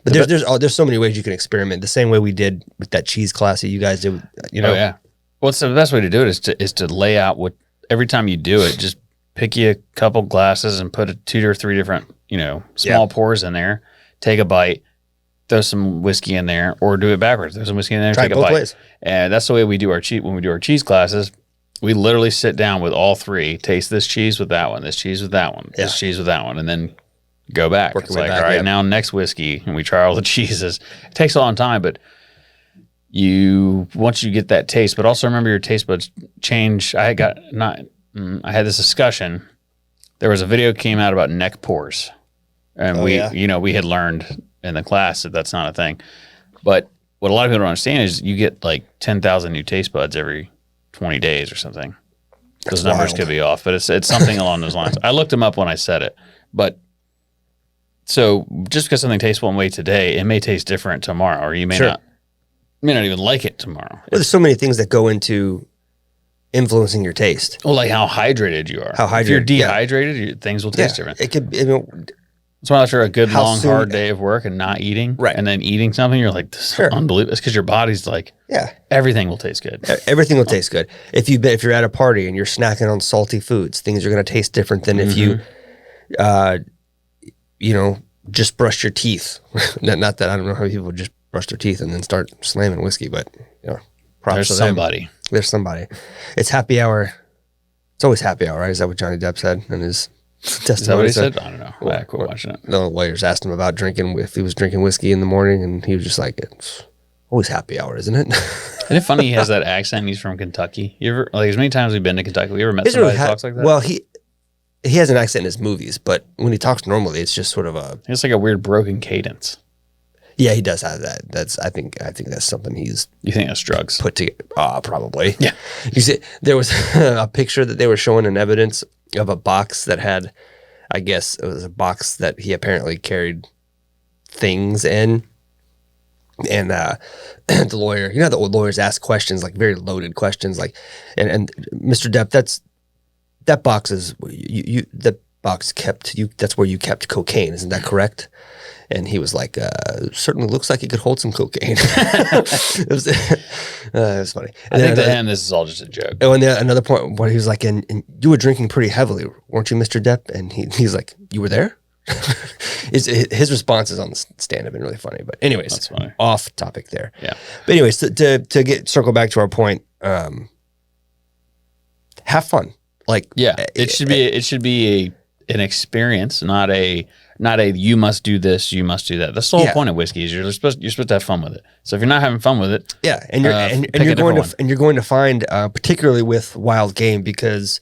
But there's so many ways you can experiment. The same way we did with that cheese class that you guys did, you know. Oh, yeah. Well, so the best way to do it is to lay out what every time you do it, just pick you a couple glasses and put 2 or 3 different, you know, small pours in there. Take a bite, throw some whiskey in there, or do it backwards. Throw some whiskey in there, Try take both a bite. ways. And that's the way we do our when we do our cheese classes. We literally sit down with all 3, taste this cheese with that one, this cheese with that one, this cheese with that one, and then go back. It's like, all right, now next whiskey, and we try all the cheeses. It takes a long time, but once you get that taste, but also remember your taste buds change. I had this discussion. There was a video came out about neck pores, and we had learned in the class that that's not a thing. But what a lot of people don't understand is you get like 10,000 new taste buds every 20 days or something. Those numbers could be off, but it's something along those lines. I looked them up when I said it, but so just because something tastes one way today, it may taste different tomorrow, or you may not even like it tomorrow. Well, there's so many things that go into influencing your taste. Well, like how hydrated you are. If you're dehydrated, things will taste different. It could. That's why after a good, long, hard day of work and not eating, and then eating something, you're like, this is unbelievable. It's because your body's like, everything will taste good. Everything will taste good. If you're at a party and you're snacking on salty foods, things are going to taste different than if you, just brush your teeth. Not that I don't know how people just brush their teeth and then start slamming whiskey, but props to them. There's somebody. It's happy hour. It's always happy hour, right? Is that what Johnny Depp said in his testimony? Is that what he said? I don't know. I quit watching it. The lawyers asked him about if he was drinking whiskey in the morning, and he was just like, it's always happy hour, isn't it? Isn't it funny he has that accent? He's from Kentucky. You ever, like, as many times we've been to Kentucky, we ever met somebody that talks like that? Well, he has an accent in his movies, but when he talks normally, it's just sort of it's like a weird broken cadence. Yeah, he does have that. I think that's something he's. You think that's drugs? Put together, probably. Yeah. You see, there was a picture that they were showing in evidence of a box that had, I guess it was a box that he apparently carried things in, and the lawyer, the old lawyers ask questions, like very loaded questions, like, and Mr. Depp, that box is that box kept you. That's where you kept cocaine, isn't that correct? And he was like, certainly looks like it could hold some cocaine. it was funny. And I think to him, this is all just a joke. Oh, and another point where he was like, and you were drinking pretty heavily, weren't you, Mr. Depp? And he's like, you were there? His responses on the stand have been really funny. But anyways, that's funny. Off topic there. Yeah. But anyways, to circle back to our point, have fun. Like, it should be an experience, not a you must do this, you must do that. That's the whole point of whiskey is you're supposed to have fun with it. So if you're not having fun with it, and you're going to find particularly with wild game, because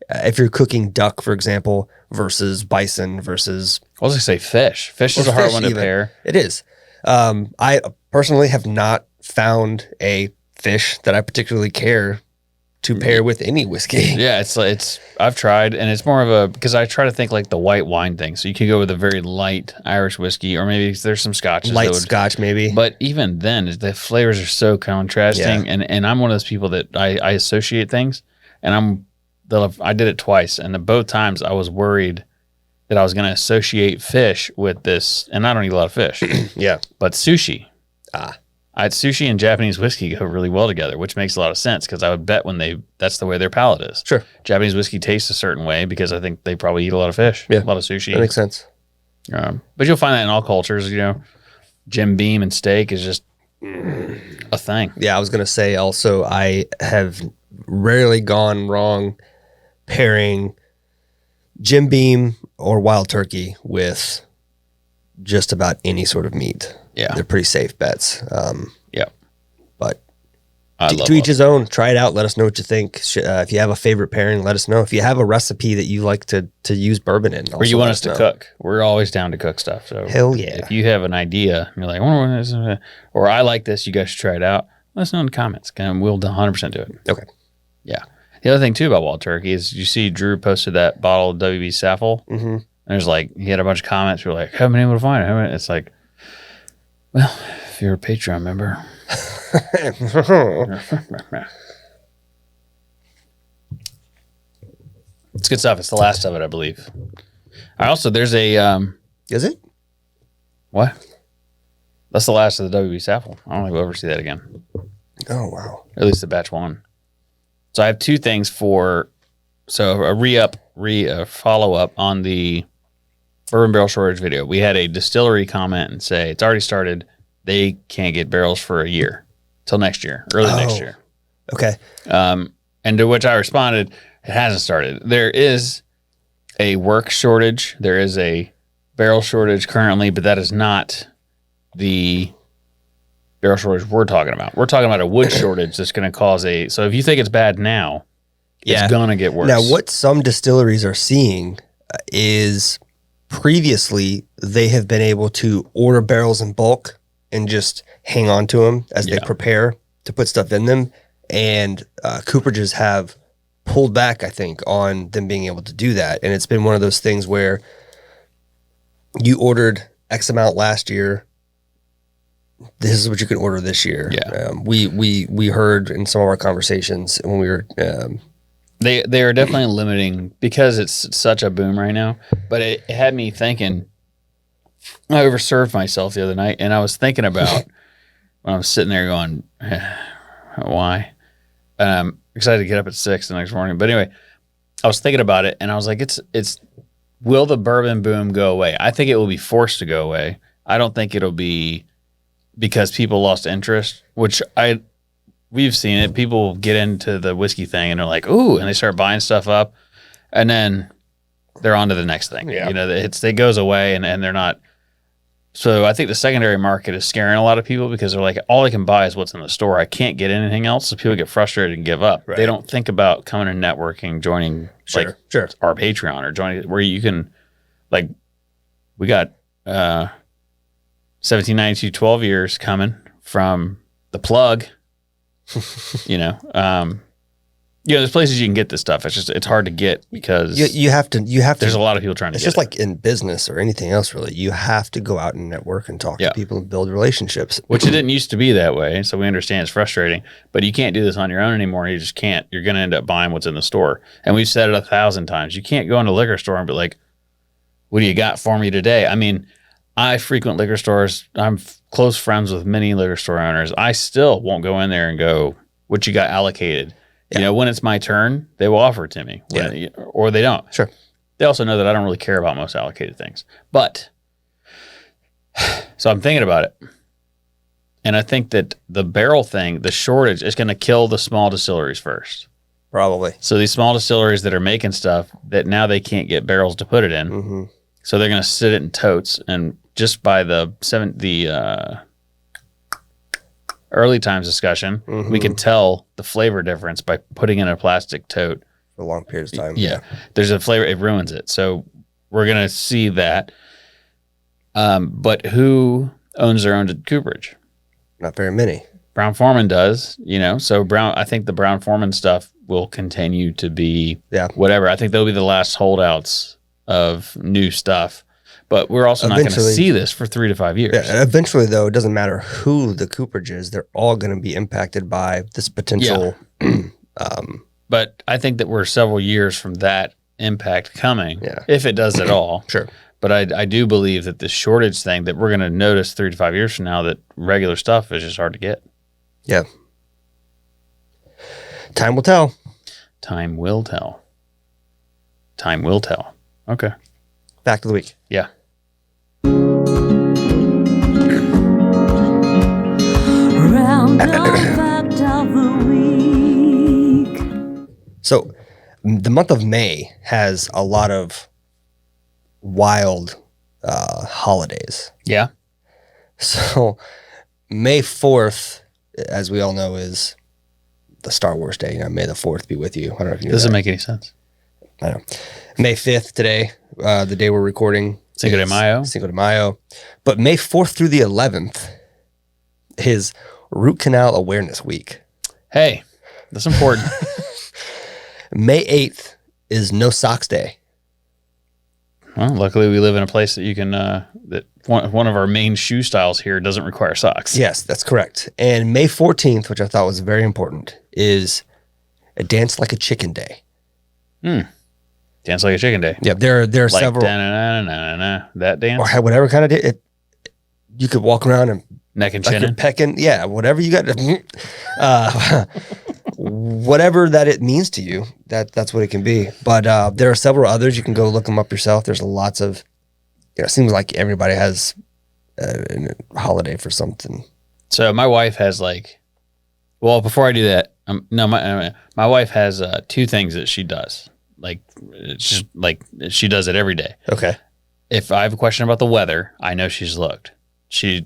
if you're cooking duck, for example, versus bison versus I was gonna say fish. Fish is a hard one to pair. It is. I personally have not found a fish that I particularly care to pair with any whiskey. Yeah, it's I've tried, and it's more of because I try to think like the white wine thing. So you can go with a very light Irish whiskey, or maybe there's some scotches. Light scotch, maybe. But even then, the flavors are so contrasting, and I'm one of those people that I associate things, and I did it twice, and both times I was worried that I was going to associate fish with this, and I don't eat a lot of fish. But sushi. Sushi and Japanese whiskey go really well together, which makes a lot of sense because I would bet that's the way their palate is. Sure. Japanese whiskey tastes a certain way because I think they probably eat a lot of fish, a lot of sushi. That makes sense. But you'll find that in all cultures, Jim Beam and steak is just a thing. Yeah, I was going to say also, I have rarely gone wrong pairing Jim Beam or wild turkey with just about any sort of meat. Yeah. They're pretty safe bets. But I to love each his Wild own. Try it out. Let us know what you think. If you have a favorite pairing, let us know. If you have a recipe that you like to use bourbon in, Or you also want let us to know. cook. We're always down to cook stuff. So Hell yeah. if you have an idea, you're like, I wonder what this is, or I like this, you guys should try it out. Let us know in the comments, and we'll 100% do it. Okay. Yeah. The other thing too about wild turkey is you see Drew posted that bottle of WB Saffel. Mm-hmm. And there's like, he had a bunch of comments. We were like, haven't been able to find it. It's like, well, if you're a Patreon member. It's good stuff. It's the last of it, I believe. There's a, Is it? what? That's the last of the WB Saffel. I don't think we'll ever see that again. Oh, wow. At least the batch one. So I have two things a follow up on the bourbon barrel shortage video. We had a distillery comment and say it's already started. They can't get barrels for a year till next year, early next year. Okay. And to which I responded, it hasn't started. There is a work shortage. There is a barrel shortage currently, but that is not the barrel shortage we're talking about. We're talking about a wood shortage that's going to cause so if you think it's bad now, it's going to get worse. Now, what some distilleries are seeing is previously they have been able to order barrels in bulk and just hang on to them as they prepare to put stuff in them. And cooperages have pulled back, I think, on them being able to do that. And it's been one of those things where you ordered X amount last year. This is what you can order this year. Yeah. We heard in some of our conversations when we were they are definitely limiting because it's such a boom right now. But it had me thinking. I overserved myself the other night, and I was thinking about when I was sitting there going, why? And I'm excited to get up at 6 the next morning. But anyway, I was thinking about it, and I was like, it's will the bourbon boom go away? I think it will be forced to go away. I don't think it'll be because people lost interest, which we've seen it. People get into the whiskey thing, and they're like, ooh, and they start buying stuff up, and then they're on to the next thing. Yeah. You know, it goes away, and they're not. So I think the secondary market is scaring a lot of people because they're like, all I can buy is what's in the store. I can't get anything else. So people get frustrated and give up. Right. They don't think about coming and networking, joining Sure. our Patreon or joining where you can, like, we got 1792 12 years coming from the plug, there's places you can get this stuff. It's just, it's hard to get because you have to. there's a lot of people trying to It's get just it. like in business or anything else, really. You have to go out and network and talk Yeah. to people and build relationships. Which it didn't used to be that way. So we understand it's frustrating, but you can't do this on your own anymore. You just can't. You're going to end up buying what's in the store. And we've said it 1,000 times. You can't go into a liquor store and be like, what do you got for me today? I mean, I frequent liquor stores. I'm close friends with many liquor store owners. I still won't go in there and go, what you got allocated? Yeah. You know, when it's my turn, they will offer it to me or they don't. Sure. They also know that I don't really care about most allocated things. But, so I'm thinking about it. And I think that the barrel thing, the shortage, is going to kill the small distilleries first. Probably. So these small distilleries that are making stuff that now they can't get barrels to put it in. Mm-hmm. So they're going to sit it in totes. And just by the early times discussion, we can tell the flavor difference by putting in a plastic tote For long periods of time. Yeah. There's a flavor, it ruins it. So we're going to see that. But who owns their own cooperage? Not very many. Brown Foreman does, so I think the Brown Foreman stuff will continue to be whatever. I think they'll be the last holdouts of new stuff. But we're also not going to see this for 3 to 5 years. Yeah, and eventually, though, it doesn't matter who the cooperage is. They're all going to be impacted by this potential. But I think that we're several years from that impact coming, Yeah. if it does at all. Sure. But I do believe that the shortage thing that we're going to notice 3 to 5 years from now, that regular stuff is just hard to get. Yeah. Time will tell. Time will tell. Time will tell. Okay. Fact of the week. Yeah. Fact of the week. So, the month of May has a lot of wild holidays. Yeah. So, May 4th, as we all know, is the Star Wars Day. May the 4th be with you. I don't know if you knew Doesn't that. make any sense. I know. May 5th today, the day we're recording. Cinco de Mayo. Cinco de Mayo. But May 4th through the 11th is Root Canal Awareness Week. Hey, that's important. May 8th is No Socks Day. Well, luckily we live in a place that you can, that one of our main shoe styles here doesn't require socks. Yes, that's correct. And May 14th, which I thought was very important, is a Dance Like a Chicken Day. Dance like a chicken day. Yeah, there are Like several. that dance. Or whatever kind of day. You could walk around and Neck and like chin. you're pecking. Yeah, whatever you got. Whatever that it means to you, that's what it can be. But there are several others. You can go look them up yourself. There's lots of, it seems like everybody has a holiday for something. So my wife has well, before I do that, no, my wife has 2 things that she does. It's just she does it every day. Okay. If I have a question about the weather, I know she's looked.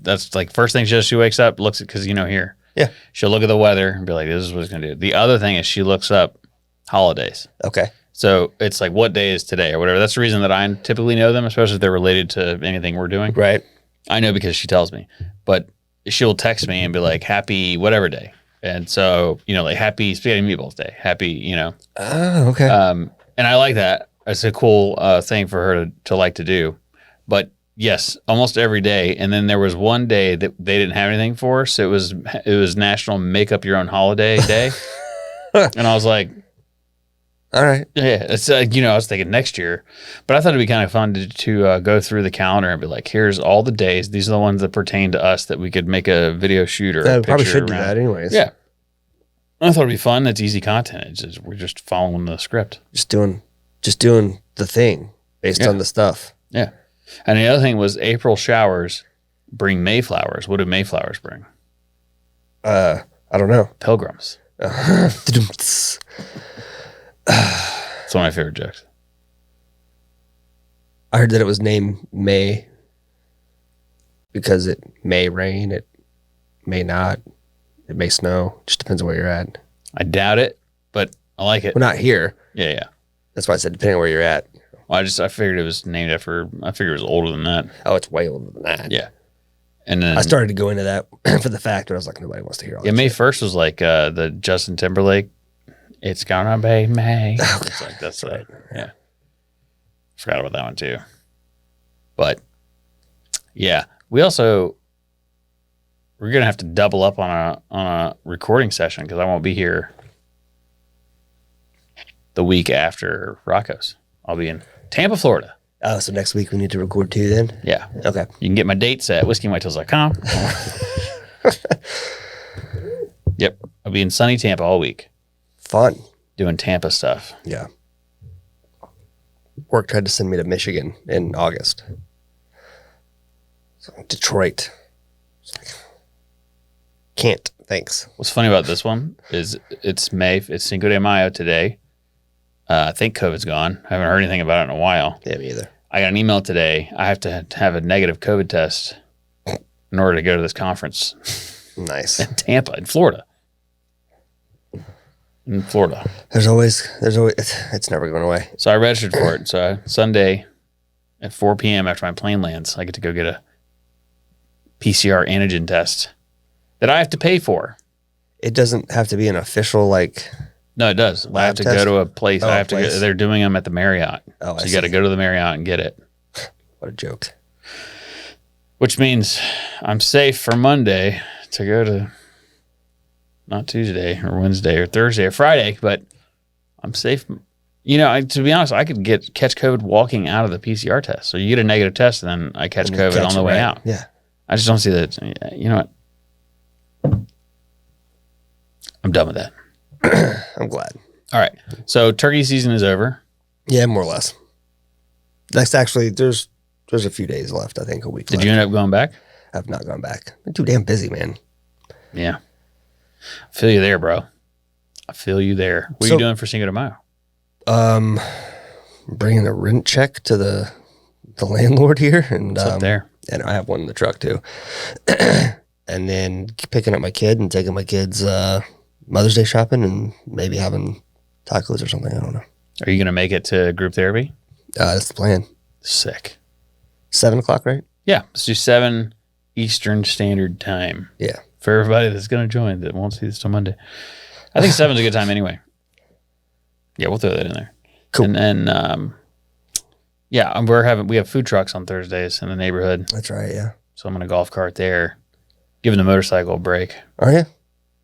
That's first thing she does. She wakes up, looks at, because here. Yeah. She'll look at the weather and be like, this is what it's going to do. The other thing is she looks up holidays. Okay. So it's what day is today or whatever. That's the reason that I typically know them, especially if they're related to anything we're doing. Right. I know because she tells me. But she'll text me and be like, happy whatever day. And so, happy spaghetti meatballs day. Happy, Oh, okay. And I like that. It's a cool thing for her to like to do. But yes, almost every day. And then there was one day that they didn't have anything for us. It was National Make Up Your Own Holiday Day. And I was like, all right. yeah, it's I was thinking next year. But I thought it'd be kind of fun to go through the calendar and be like, here's all the days. These are the ones that pertain to us that we could make a video shoot or a Probably picture should do around. that anyways. Yeah. I thought it'd be fun. It's easy content. We're just following the script. Just doing the thing based on the stuff. Yeah. And the other thing was April showers bring Mayflowers. What do Mayflowers bring? I don't know. Pilgrims. It's It's one of my favorite jokes. I heard that it was named May because it may rain, it may not, it may snow. Just depends on where you're at. I doubt it, but I like it. We're not here. Yeah. That's why I said depending on where you're at. Well, I figured it was named after, I figured it was older than that. Oh, it's way older than that. Yeah. And then I started to go into that for the fact that I was like, nobody wants to hear all that May shit. 1st was the Justin Timberlake. It's gonna be May. Oh, It's God. that's right. Yeah. Forgot about that one too. But yeah, we're gonna have to double up on a recording session because I won't be here the week after Rocco's. I'll be in Tampa, Florida. Oh, so next week we need to record too then? Yeah. Okay. You can get my dates at whiskeyandwhitetails.com. Yep. I'll be in sunny Tampa all week Fun. doing Tampa stuff. Yeah. Work tried to send me to Michigan in August. So, Detroit. Can't. Thanks. What's funny about this one is it's Cinco de Mayo today. I think COVID's gone. I haven't heard anything about it in a while. Yeah, me either. I got an email today. I have to have a negative COVID test in order to go to this conference Nice. in Tampa, in Florida. In Florida. There's always, it's never going away. So I registered for it. So Sunday at 4 p.m. after my plane lands, I get to go get a PCR antigen test that I have to pay for. It doesn't have to be an official, No, it does. I have Lab to test? go to a place. Oh, I a have to place. go. They're doing them at the Marriott. Oh, I so you got to see. go to the Marriott and get it. What a joke. Which means I'm safe for Monday to go to not Tuesday or Wednesday or Thursday or Friday, but I'm safe. To be honest, I could catch COVID walking out of the PCR test. So you get a negative test and then I catch And you COVID catch on the it, way right? out. Yeah. I just don't see that. You know what? I'm done with that. I'm glad. All right. So turkey season is over. Yeah, more or less. That's actually, there's a few days left, I think, a week Did left. you end up going back? I've not gone back. I'm too damn busy, man. Yeah. I feel you there, bro. I feel you there. What are So- you doing for Cinco de Mayo? Bringing a rent check to the landlord here. And, What's up there? And I have one in the truck too. And then picking up my kid and taking my kids Mother's Day shopping and maybe having tacos or something. I don't know. Are you going to make it to group therapy? That's the plan. Sick. 7 o'clock, right? Yeah. Let's do 7 Eastern Standard Time. Yeah. For everybody that's going to join that won't see this till Monday. I think 7's a good time anyway. Yeah, we'll throw that in there. Cool. And then, we have food trucks on Thursdays in the neighborhood. That's right, yeah. So I'm going to golf cart there, giving the motorcycle a break. Are you?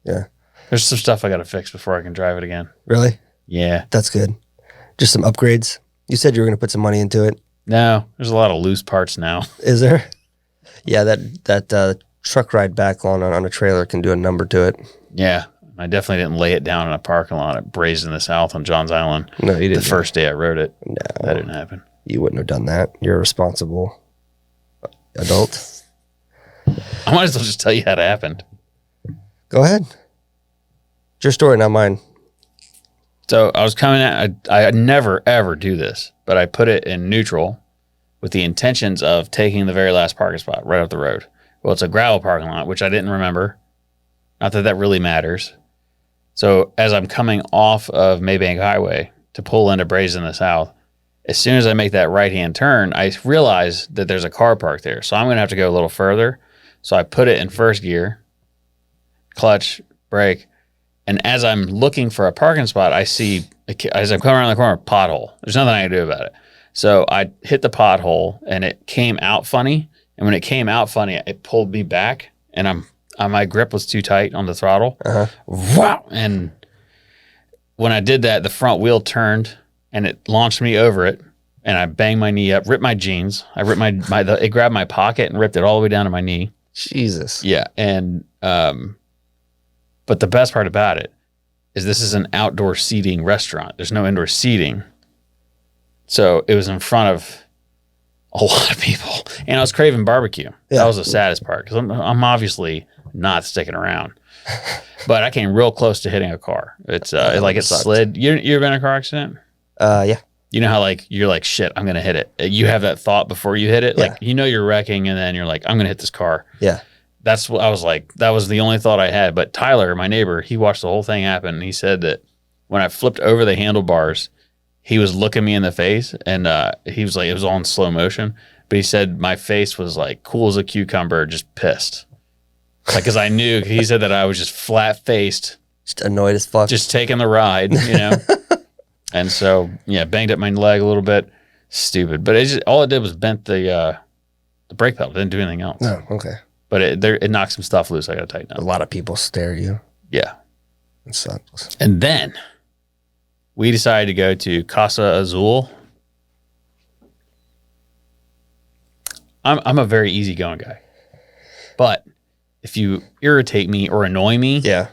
Yeah. There's some stuff I got to fix before I can drive it again. Really? Yeah. That's good. Just some upgrades. You said you were going to put some money into it. No, there's a lot of loose parts now. Is there? Yeah, that truck ride back on a trailer can do a number to it. Yeah. I definitely didn't lay it down in a parking lot at Brazen in the South on Johns Island. No, you didn't. The first day I rode it. No. That didn't happen. You wouldn't have done that. You're a responsible adult. I might as well just tell you how it happened. Go ahead. It's your story, not mine. So I was coming at, I never, ever do this, but I put it in neutral with the intentions of taking the very last parking spot right up the road. Well, it's a gravel parking lot, which I didn't remember. Not that that really matters. So as I'm coming off of Maybank Highway to pull into Brazen in the South, as soon as I make that right-hand turn, I realize that there's a car parked there. So I'm going to have to go a little further. So I put it in first gear, clutch, brake. And as I'm looking for a parking spot, I see, as I'm coming around the corner, pothole. There's nothing I can do about it. So I hit the pothole and it came out funny. And when it came out funny, it pulled me back and my grip was too tight on the throttle. Wow. And when I did that, the front wheel turned and it launched me over it. And I banged my knee up, ripped my jeans. I ripped it grabbed my pocket and ripped it all the way down to my knee. Jesus. Yeah. And, but the best part about it is this is an outdoor seating restaurant. There's no indoor seating. So it was in front of a lot of people. And I was craving barbecue. Yeah. That was the saddest part because I'm obviously not sticking around. But I came real close to hitting a car. It's it slid. You ever been in a car accident? Yeah. You know how you're like, shit, I'm going to hit it. You have that thought before you hit it. Yeah. Like, you're wrecking and then you're like, I'm going to hit this car. Yeah. That's what I was like. That was the only thought I had. But Tyler, my neighbor, he watched the whole thing happen. And he said that when I flipped over the handlebars, he was looking me in the face and he was like, it was all in slow motion. But he said my face was like cool as a cucumber, just pissed. Like, because I knew, he said that I was just flat faced, Just annoyed as fuck. just taking the ride, And so, yeah, banged up my leg a little bit. Stupid. But all it did was bent the brake pedal. It didn't do anything else. Oh, okay. But it knocked some stuff loose. I got to tighten A up. lot of people stare at you. Yeah. It sucks. And then we decided to go to Casa Azul. I'm a very easygoing guy. But if you irritate me or annoy me, Yeah.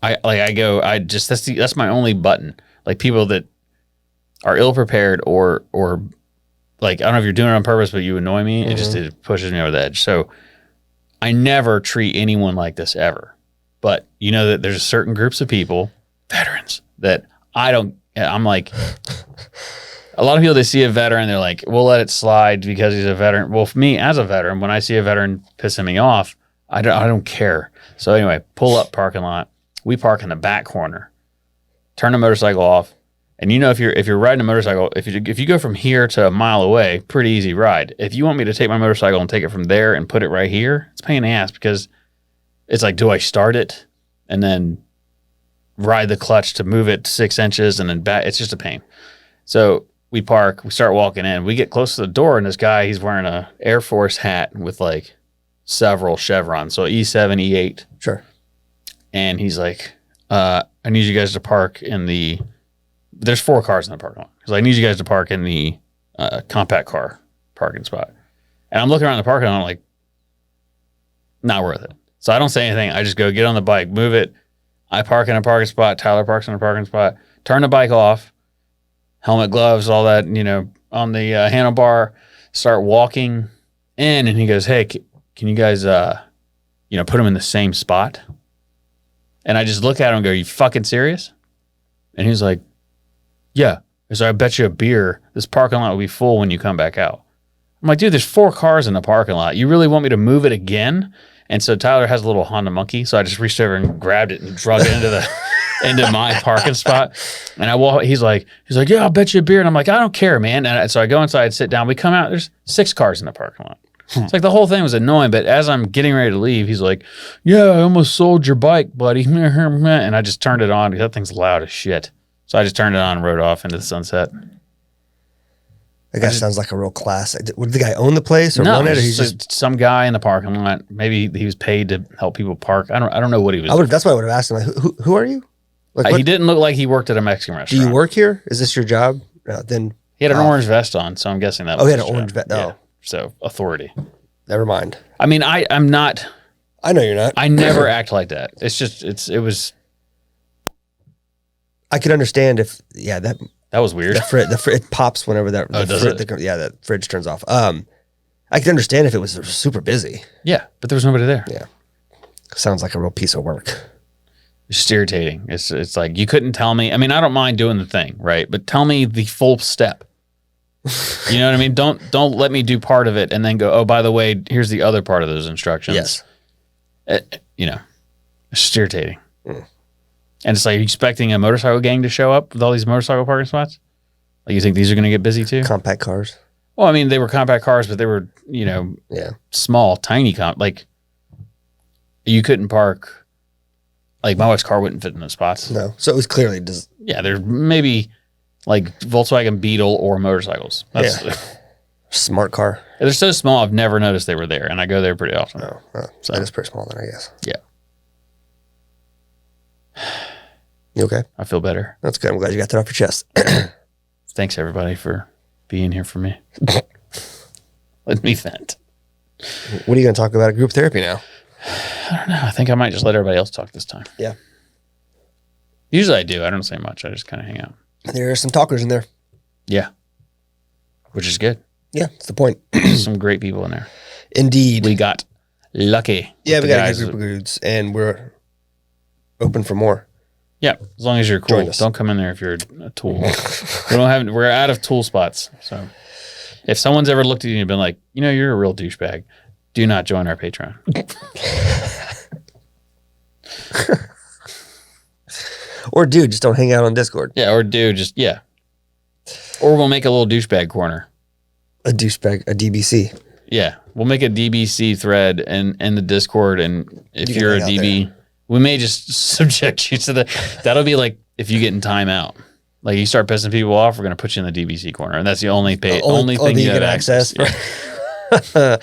that's my only button. Like people that are ill prepared or like, I don't know if you're doing it on purpose, but you annoy me. It pushes me over the edge. So I never treat anyone like this ever. But you know that there's certain groups of people, veterans, that I'm like, a lot of people, they see a veteran, they're like, we'll let it slide because he's a veteran. Well, for me as a veteran, when I see a veteran pissing me off, I don't care. So anyway, pull up parking lot. We park in the back corner. Turn the motorcycle off, and if you're riding a motorcycle, if you go from here to a mile away, pretty easy ride. If you want me to take my motorcycle and take it from there and put it right here, it's a pain in the ass because it's like, do I start it and then ride the clutch to move it 6 inches and then back? It's just a pain. So we park, we start walking in, we get close to the door, and this guy, he's wearing a Air Force hat with like several chevrons, so E7, E8. Sure. And he's like, I need you guys to park there's 4 cars in the parking lot. Because I need you guys to park in the compact car parking spot. And I'm looking around the parking lot, I'm like, not worth it. So I don't say anything. I just go get on the bike, move it. I park in a parking spot. Tyler parks in a parking spot. Turn the bike off. Helmet, gloves, all that, on the handlebar. Start walking in. And he goes, hey, can you guys, put them in the same spot? And I just look at him and go, you fucking serious? And he's like, yeah. So I bet you a beer, this parking lot will be full when you come back out. I'm like, dude, there's 4 cars in the parking lot. You really want me to move it again? And so Tyler has a little Honda Monkey, so I just reached over and grabbed it and drug it into my parking spot. And I walk. He's like, yeah, I'll bet you a beer. And I'm like, I don't care, man. And so I go inside, sit down. We come out. There's 6 cars in the parking lot. It's like the whole thing was annoying. But as I'm getting ready to leave, he's like, yeah, I almost sold your bike, buddy. And I just turned it on. That thing's loud as shit. So I just turned it on and rode off into the sunset. That guy sounds like a real class. Would the guy own the place or No, run it? Or he's just some guy in the parking lot. Maybe he was paid to help people park. I don't know what he was. That's why I would have asked him. Like, who are you? Like, He didn't look like he worked at a Mexican do restaurant. you work here? Is this your job? Then He had an orange vest on, so I'm guessing that. he was had his an orange job. vest. Oh, Yeah. So authority. never mind. I mean, I'm not. I know you're not. I never act like that. It's just it was. I could understand if that Was weird. it pops whenever that that fridge turns off. I could understand if it was super busy. Yeah, but there was nobody there. Yeah, sounds like a real piece of work. It's just irritating. It's like you couldn't tell me. I mean, I don't mind doing the thing, right? But tell me the full step. You know what I mean? Don't let me do part of it and then go, oh, by the way, here's the other part of those instructions. Yes. It's just irritating. And it's like expecting a motorcycle gang to show up with all these motorcycle parking spots. Like, you think these are going to get busy too? Compact cars. Well, I mean, they were compact cars, but they were, small, tiny like you couldn't park. Like, my wife's car wouldn't fit in those spots. No. So it was clearly Yeah, they're maybe like Volkswagen Beetle or motorcycles. smart car. They're so small, I've never noticed they were there, and I go there pretty often. So that is pretty small then, I guess. Yeah. You okay? I feel better. That's good. I'm glad you got that off your chest. Thanks, everybody, for being here for me. Let me vent. What are you going to talk about at group therapy now? I don't know. I think I might just let everybody else talk this time. Yeah. Usually I do. I don't say much. I just kind of hang out. There are some talkers in there. Yeah. Which is good. Yeah, that's the point. Some great people in there. Indeed. We got lucky. Yeah, we got a guys. good group of dudes, and we're open for more. Yeah, as long as you're cool. Join us. Don't come in there if you're a tool. We're out of tool spots. So if someone's ever looked at you and been like, you're a real douchebag, do not join our Patreon. Or dude, just don't hang out on Discord. Yeah, or Or we'll make a little douchebag corner. A douchebag, a DBC. Yeah, we'll make a DBC thread in the Discord, and if You can you're a hang out DB, we may just subject you to that'll be like if you get in timeout. Like, you start pissing people off, we're going to put you in the DBC corner, and that's the only thing you have access. Yeah.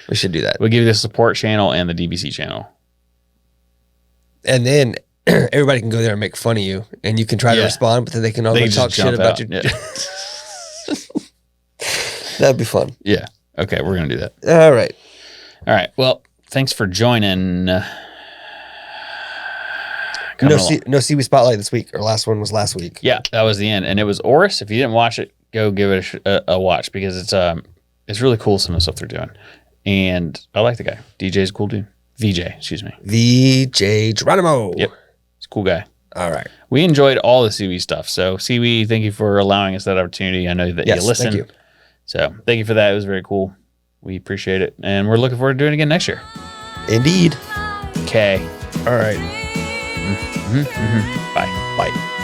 We should do that. We'll give you the support channel and the DBC channel. And then everybody can go there and make fun of you, and you can try to respond, but then they can all talk shit about you. Yeah. That'd be fun. Yeah. Okay, we're going to do that. All right. All right. Well, thanks for joining. No CB Spotlight this week. Our last one was last week. Yeah, that was the end. And it was Oris. If you didn't watch it, go give it a watch, because it's really cool, some of the stuff they're doing. And I like the guy. DJ's a cool dude. VJ, excuse me. VJ Geronimo. Yep. He's a cool guy. All right. We enjoyed all the CB stuff. So, CB, thank you for allowing us that opportunity. I know that you listen. Thank you. So, thank you for that. It was very cool. We appreciate it. And we're looking forward to doing it again next year. Indeed. Okay. All right. Bye. Bye.